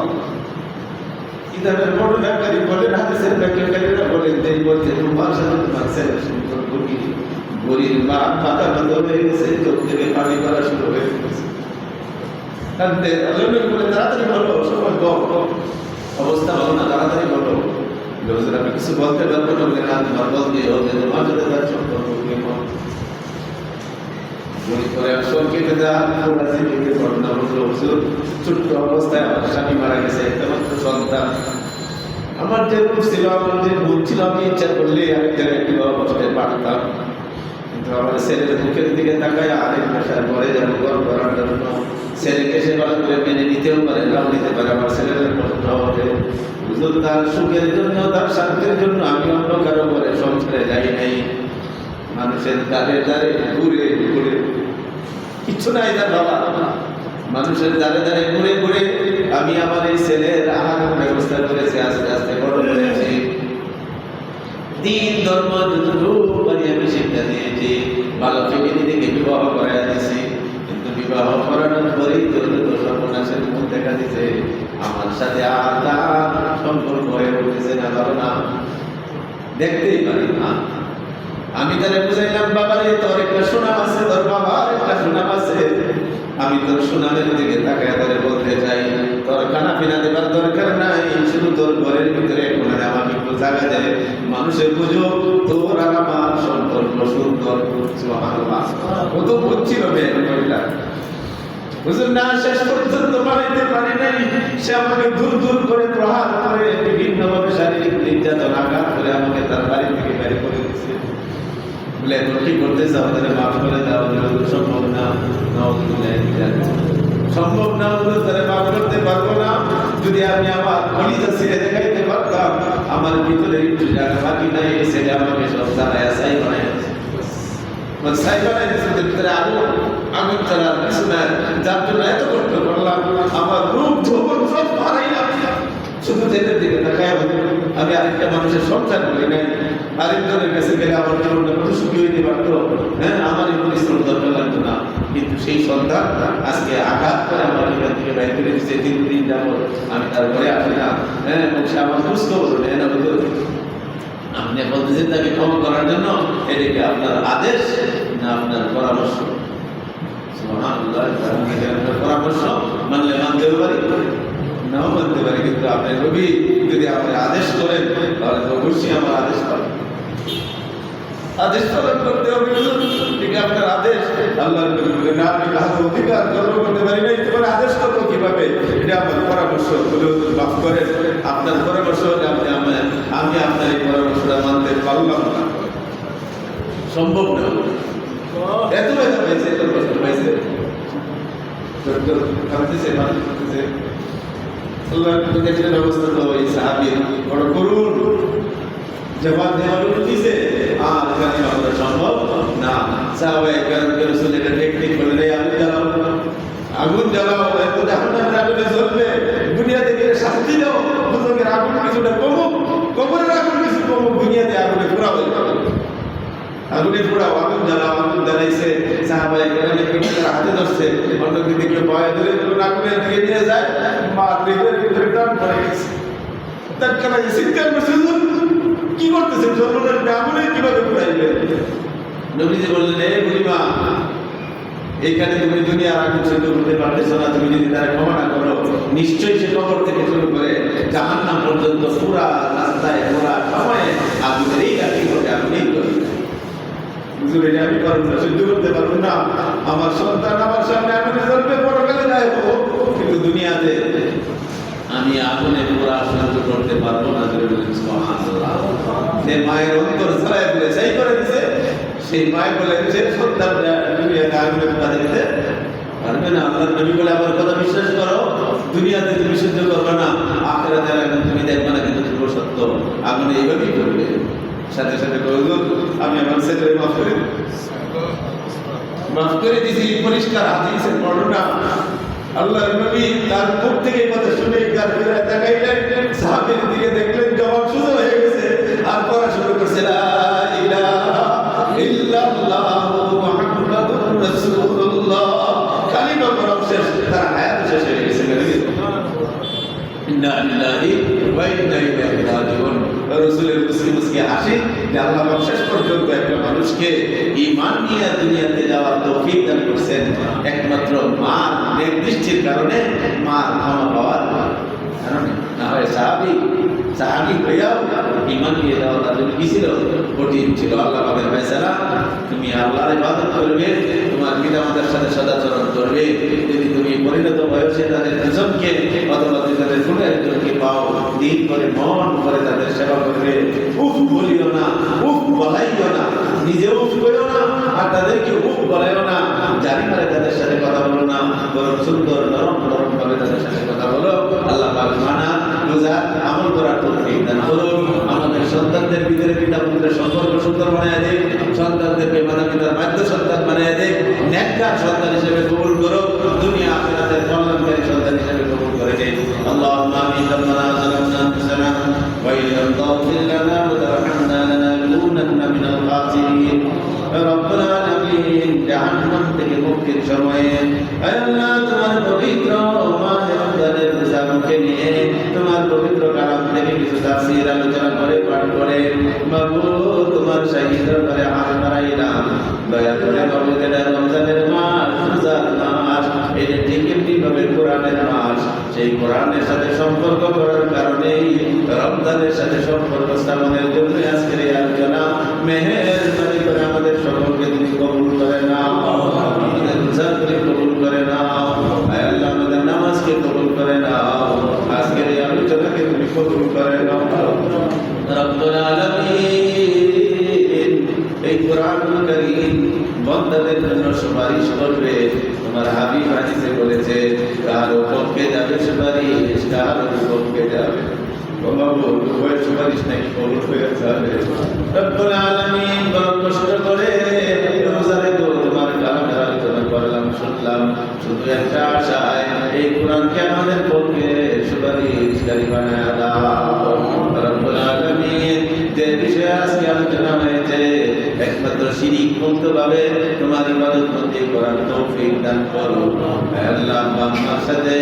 কিতাবের বর্ণনাকারী বলেন, হাদিসের ব্যাখ্যাকারীরা বলেন, এই বলছে তোমার সাথে তোমার ছেলের সম্পর্ক কি? গরিব মা মাথা বন্ধ হয়ে গেছে, চোখ থেকে পানি পড়া শুরু হয়ে গেছে, কাঁদতে। আল্লাহ নবী বলে তাড়াতাড়ি বলো, সময় কম, অবস্থা ভালো না, তাড়াতাড়ি বলো। হুজুর আমি কিছু বলতে পারবো না, বলে না তোমার বলতে হবে, তোমার সাথে তার সম্পর্ক কেমন? বলি করে সংক্ষেপে ঘটনা বললো, হুজুর ছোট্ট অবস্থায় আমার স্বামী মারা গেছে, একটা মাত্র সন্তান। আমার যে রূপ ছিল, আমার যে ভুল ছিল, আমি ইচ্ছা করলে আরেক জায়গায় বিবাহ বসতে পারতাম, কিন্তু আমার ছেলের মুখের দিকে তাকায় আরেক ভাষার পরে যেন গর্ব করার জন্য ছেলেকে সে ভালো করে মেনে নিতেও পারে, নাও নিতে পারে, আমার ছেলের কষ্ট হবে। হুজুর তার সুখের জন্য, তার শান্তির জন্য আমি অন্য কারো করে সংসারে যাই নাই। মানুষের দ্বারে দ্বারে ঘুরে ঘুরে, কিচ্ছু নাই তার বাবা, মানুষের দ্বারে দ্বারে ঘুরে ঘুরে আমি আমার এই ছেলের আহারের ব্যবস্থা করেছি, আস্তে আস্তে বড় করেছি। দিন ধর্ম যতটুকু পারি আমি শিক্ষা দিয়েছি, ভালো ফ্যামিলি থেকে বিবাহ করাই দিয়েছি, কিন্তু বিবাহ করানোর পরেই তো সর্বনাশের মুখ দেখা দিছে। আমার সাথে আর তার সম্পর্ক হয়ে উঠেছে না, ভালো না, দেখতেই পারি না। আমি তাহলে বুঝাইলাম, বাবারে তোর একটা সুনাম আছে, তোর বাবার একটা সুনাম আছে, আমি তোর সুনামের দিকে তাকায় তাহলে বলতে চাই, তোর খানা পিনা দেবার দরকার নাই, শুধু তোর ঘরের ভিতরে কোনারে আমার একটু জায়গা দেয়, মানুষের বুঝো তোর আর আমার সম্পর্ক সুন্দর। সুবহানাল্লাহ, ও তো বুঝছিল মেয়ের মহিলা। হুজুর না শেষ পর্যন্ত বানাইতে পারি নাই, সে আমাকে দূর দূর করে প্রহার করে বিভিন্নভাবে শারীরিক নির্যাতন আঘাত করে আমাকে তার বাড়ি থেকে বের করে দিচ্ছে। বলে এখন কি করতে চাও, তাহলে মাফ করে দাও। সম্ভব না, সম্ভব না, তাহলে মাফ করতে পারবো না। যদি আমি আমার কলিজা ছেড়ে দেখাইতে পারতাম, আমার ভিতরে একটু জায়গা বাকি নাই, সেটা আমাকে সব জানায় সাই বানায় সাই বানায় ভিতরে আগুন চালার কিছু না, যার জন্য এত কষ্ট করলাম, আমার রূপ যৌবন সব হারাইলাম, শুধু যেতে দিকে তাকায় আমি আরেকটা মানুষের সংসার করি নাই, আরেকজনের কাছে গেলে আমার জীবনটা কত সুখী হইতে পারতো। হ্যাঁ, আমার এই পরিশ্রম দরকার লাগতো না, কিন্তু সেই সন্তান আজকে আঘাত করে আমার এখান থেকে বাইর করে দিচ্ছে। 3 দিন যাবো আমি তার ঘরে আসি না, হ্যাঁ, এবং সে আমার সুস্থ হলো না। আপনি বলতেছেন তাকে ক্ষমা করার জন্য, এটাকে আপনার আদেশ না আপনার পরামর্শ? আপনার পরামর্শ মানলে মানতেও পারি, নাও মানতে পারি, কিন্তু আপনার রবি যদি আপনি আদেশ করেন তাহলে তো অবশ্যই আমার আদেশ পাবেন, আদেশ পালন করতে হবে। ঠিক আপনার আদেশ আল্লাহ না, আমি কাহার অধিকার গর্ব করতে পারি না, তোমার আদেশ করবো কিভাবে? এটা আমার পরামর্শ মাফ করেন, আপনার পরামর্শ আমি আপনার এই পরামর্শটা মানতে পারলাম না, সম্ভব না। এত ব্যথা পাইছে, এত কষ্ট পাইছে, ব্যবস্থা তো ওই সাহাবীর বড় করুন জবাব দেওয়ার দিছে। আর কালিমা পড়া সম্ভব না। সাহাবায়ে কেরামকে রাসূল এটা টেকনিক বলে দেয়, আগুন জ্বালাও, এত জাহান্নামের আগুনে জ্বলবে, দুনিয়াতে গিয়ে শাস্তি দাও, দুজকের আগুন কিছুটা কমুক, কবরের আগুন কিছু কমুক, দুনিয়াতে আগুনে পোড়াও, আগুনে পোড়াও, আগুন জ্বালাও। আগুন জ্বালাইছে, সাহাবায়ে কেরামকে তারা হাতে ধরছে, অন্যদিকে কেউ পায়ে ধরে আগুনের দিকে নিয়ে যায়, মাগরিবের ভিতরে টান পড়ে গেছে। তাৎক্ষণিক চিৎকার করছে, কি করতেছেন, জন্মের আগুনে কিভাবে পোড়াইবে? নবীজি বললেন, হে বুড়িমা, এইখানে তুমি দুনিয়ার আগুন সহ্য করতে পারতেছো না, তুমি যদি তারা ক্ষমা না করো, নিশ্চয়ই সে কবর থেকে শুরু করে জাহান্নাম পর্যন্ত পুরা রাস্তায় পুরা সময়ে আগুনের এই কাঠি করে আগুনেই করবে। হুজুর, এটা আমি পারবো না, সহ্য করতে পারবো না, আমার সন্তান আমার সামনে আগুনে জ্বলবে, পরকালে যায়, কিন্তু দুনিয়াতে আমি আগুনে পুরা সহ্য করতে পারবো না। সুবহানাল্লাহ। যে মায়ের অন্তর ছড়ায় ফেলে সেই করে দিছে, সেই মায় বলে যে সন্তান দুনিয়াতে আগুনে পোড়া দিতে পারবে না। আল্লাহর নবী বলে, আমার কথা বিশ্বাস করো, দুনিয়াতে তুমি সহ্য করবে না, আখিরাতে আগুন তুমি দেখবে না, কিন্তু তুমি সত্য আগুনে এইভাবেই করবে। সাথে সাথে বলল, আমি আমার ছেলের মাফ করে দিয়েছি, পরিষ্কার হাদিসের বর্ণনা। আল্লাহর নবী তার মুখ থেকে কথা শুনে গার ফিরায় তাকাইলেন, সাহাবীর দিকে দেখলেন, জবাব শুরু হয়ে গেছে, আর পড়া শুরু করছে, লা ইলাহা ইল্লাল্লাহু মুহাম্মাদুর রাসূলুল্লাহ। কালিমা পড়া শেষ, তার হায়াত শেষ হয়ে গেছে। ইন্না লিল্লাহি ওয়া ইন্না ইলাইহি রাজিউন। রাসূলের মুসকি হাসি যে আল্লাহ শেষ পর্যন্ত একটা মানুষকে ঈমান নিয়ে দুনিয়াতে যাওয়ার তৌফিক দান করেছেন, একমাত্র মার নির্দিষ্টের কারণে, মার ক্ষমা পাওয়ার কারণে। না হয় সাহাবী হইয়াও ঈমান নিয়ে যাওয়া তার জন্য কি ছিল? কঠিন ছিল। আল্লাহ পাকের ফয়সালা, তুমি আল্লাহর ইবাদত করবে, তোমার পিতামাতার সাথে সদাচরণ করবে, যদি তুমি পরিণত বয়সে তাদের দুজনকে অথবা তাদের কোনো একজনকে পাও, দিন করে মন করে তাদের সেবা করবে, উফ বলিও না, উফ বলাইও না, নিজে উফ করিও না, আর তাদেরকে উফ বলাইও না, জানি মারে তাদের সাথে কথা বলো না, বরং সুন্দর নরম নরম ভাবে তাদের সাথে কথা বলো। আল্লাহ পাক মানা বুঝা আমল করার তৌফিক দান করুন। আমাদের সন্তানদের ভিতরে পিতা পুত্রের সম্পর্ক সুন্দর বানায় দেখ, সন্তানদেরকে মাতা পিতার বাধ্য সন্তান বানায় দেখ, নেককার সন্তান হিসেবে কবুল করো, দুনিয়া আখিরাতের কল্যাণকারী সন্তান হিসেবে কবুল করে দেখ। আল্লাহুম্মা আমিন। রব্বানা যালামনা আনফুসানা ওয়া ইন লাম তাগফির লানা ওয়া তারহামনা লানাকুনান্না মিনাল খাসিরিন। রব্বুল আলামিন, জাহান্নাম থেকে মুক্তির সময়ে আল্লাহ তোমার পবিত্র মাহে রমজানের মুসাফিরকে নিয়ে তোমার পবিত্র কালাম থেকে কিছু তাফসীর আলোচনা করে পাঠ করে মাবুদ তোমার শাহী দরবারে হাত বাড়াইলাম। দয়া করে মাবুদ, এটা রমজানের মাস, রোজার মাস, এটা ঠিক এমনিভাবে কোরআনের মাস, সেই কোরআনের সাথে সম্পর্ক করার কারণেই রমজানের সাথে সম্পর্ক স্থাপনের জন্য আজকের এই আলোচনা। মেহেরবানি করে আমাদের সকলকে তুমি কবুল করে নাও, আমাদের রোজাকে কবুল করে নাও, আল্লাহ আমাদের নামাজকে কবুল করে নাও, আজকের এই আলোচনাকে তুমি কবুল করে নাও। রব্বুল আলামিন, এই কোরআনুল কারীম বান্দাদের জন্য সুপারিশ করবে। তোমার হাবিব হাদিসে বলেছে, কারো পক্ষে যাবে সুপারিশ, কারো পক্ষে যাবে সুপারিশ নাকি কবুল হয়ে যাবে। রব্বুল আলামিন, বড় কষ্ট করে রোজারে তো তোমার কালামের আলোচনা করলাম, শুনলাম, শুধু একটা আশায় এই কোরআনকে আমাদের পক্ষে সুপারিশকারী বানায় দাও। রব্বুল আলামিন, যে বিষয়ে আজকে আলোচনা হয়েছে, একমাত্র শিরিক মুক্ত ভাবে তোমার ইবাদত বন্দী করার তৌফিক দান করো। আল্লাহ, বান্দার সাথে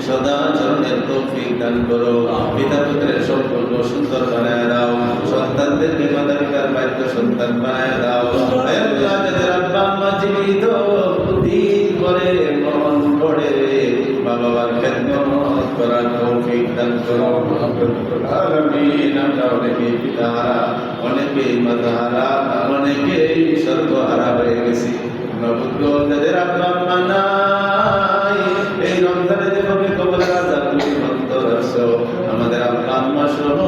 সদাচরণের তৌফিক দান করো। পিতা পুত্রের সম্পর্ক সুন্দর বানায় দাও, সন্তানদেরকে মাতা পিতার বাধ্য সন্তান বানায় দাও। আল্লাহ, যাদের আব্বা আম্মা জীবিত, দিন করে মরণ পড়ে, বাবার খেদমত করার তৌফিক দান করো। আমিন। আমরা অনেকে পিতাহারা, অনেকে মাতাহারা, অনেকেই সর্বহারা হয়ে গেছি। যাদের আব্বা আম্মা নাই, এই রমজানে যেভাবে কবরের আযাব তুমি বন্ধ রাখছো, আমাদের আব্বা আম্মা সহ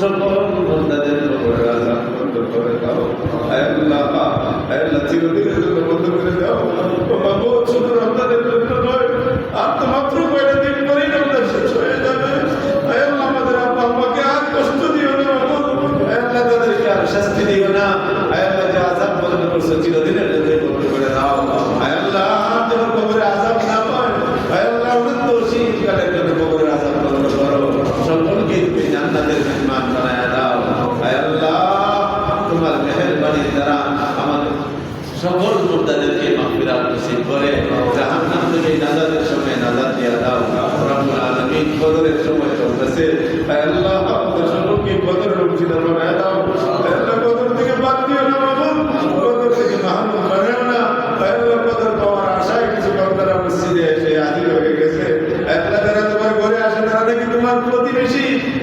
সকল বান্দাদের কবরের আযাব বন্ধ করে দাও। আল্লাহ, আল্লাহ চিরদিনের জন্য বন্ধ করে দাও। বাবা, শুধু রমজানের জন্য নয়, আর তো মাত্র কয়টা দিন পরেই রমজান শেষ হয়ে যাবে। আল্লাহ, আমাদের আব্বা আম্মাকে আর কষ্ট দিও না, আল্লাহ তাদেরকে আর শাস্তি দিও না।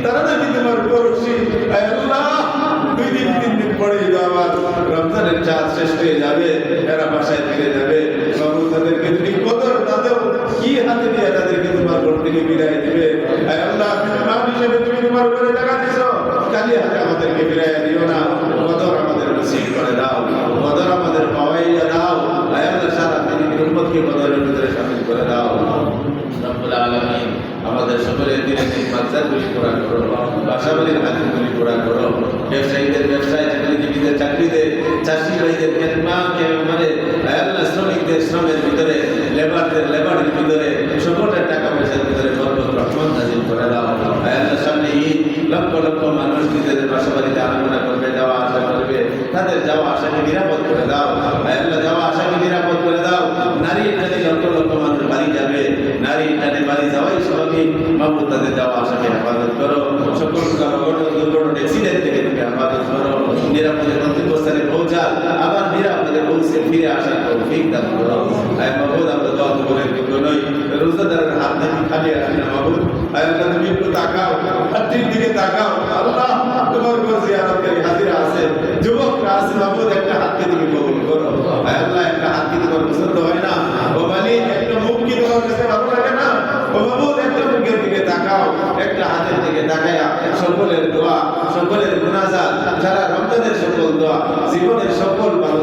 তারা যদি তোমার পড়োশি, আয় আল্লাহ 2 দিন 3 দিন পরে আবার রমজানের চাঁদ শেষ হয়ে যাবে, এরা বাসায় ফিরে যাবে, বাবু তাদেরকে তুমি কদর তাদের কি হাতে দিয়ে তাদেরকে তোমার ঘর থেকে বিদায় দিবে। আয় আল্লাহ মা হিসেবে তুমি তোমার উপরে টাকা দিছো, খালি হাতে আমাদেরকে বিদায় দিও না, কদর আমাদের নসিব করে দাও, কদর আমাদের পাওয়াইয়া দাও। আয় আল্লাহ সারা পৃথিবীর উম্মতকে কদরের ভিতরে শামিল করে দাও। রব্বুল আলামিন আমাদের সকলের দিনের মাদ্রাসাগুলি পুরা করো, বাসাবাড়ির হাজিরগুলি পুরা করো, ব্যবসায়ীদের ব্যবসায়, চাকরিজীবীদের চাকরিতে, চাষি ভাইদের মানে আল্লাহ শ্রমিকদের শ্রমের ভিতরে, লেবারদের লেবারের ভিতরে, সকলের টাকা পয়সার ভিতরে বরকত রহমত নাজিল করে দাও। আল্লাহ সামনে ঈদ, লক্ষ লক্ষ মানুষ নিজেদের বাসাবাড়িতে আনাগোনা করবে, যাওয়া আসা করবে, তাদের যাওয়া আসাকে নিরাপদ করে দাও। আল্লাহ যাওয়া আসাকে নিরাপদ করে দাও। নারী টানে লক্ষ লক্ষ মানুষ বাড়ি যাবে, নারী টানে বাড়ি যাওয়াই স্বাভাবিক। মাহবুব তাদের যাওয়া আসাকে হেফাজত করো, সকল দুর্ঘটনা অ্যাক্সিডেন্ট থেকে তুমি হেফাজত করো, নিরাপদে গন্তব্যস্থানে পৌঁছা, আবার নিরাপদে পৌঁছে ফিরে আসার তৌফিক দান করো। আয় মাহবুব আমরা দোয়া কবুলের যোগ্য নই, রোজাদারের হাত থেকে খালি আসি না মাহবুব। আয় আল্লাহ তুমি একটু তাকাও, হাতটির দিকে তাকাও। আল্লাহ তোমার উপর জিয়ারতকারী হাজিরা আছে, যুবকরা আছে মাহবুব, একটা হাতকে তুমি কবুল করো। আয় আল্লাহ একটা হাত কি তোমার পছন্দ হয় না? ও মালিক একটা মুখ কি তোমার কাছে ভালো লাগে না? ও মাহবুব একটা মুখের দিকে তাকাও, একটা হাতের দিকে তাকায়া সকলের দোয়া, সকলের মুনাজাত, যারা রমজানের সকল দোয়া, জীবনের সকল ভালো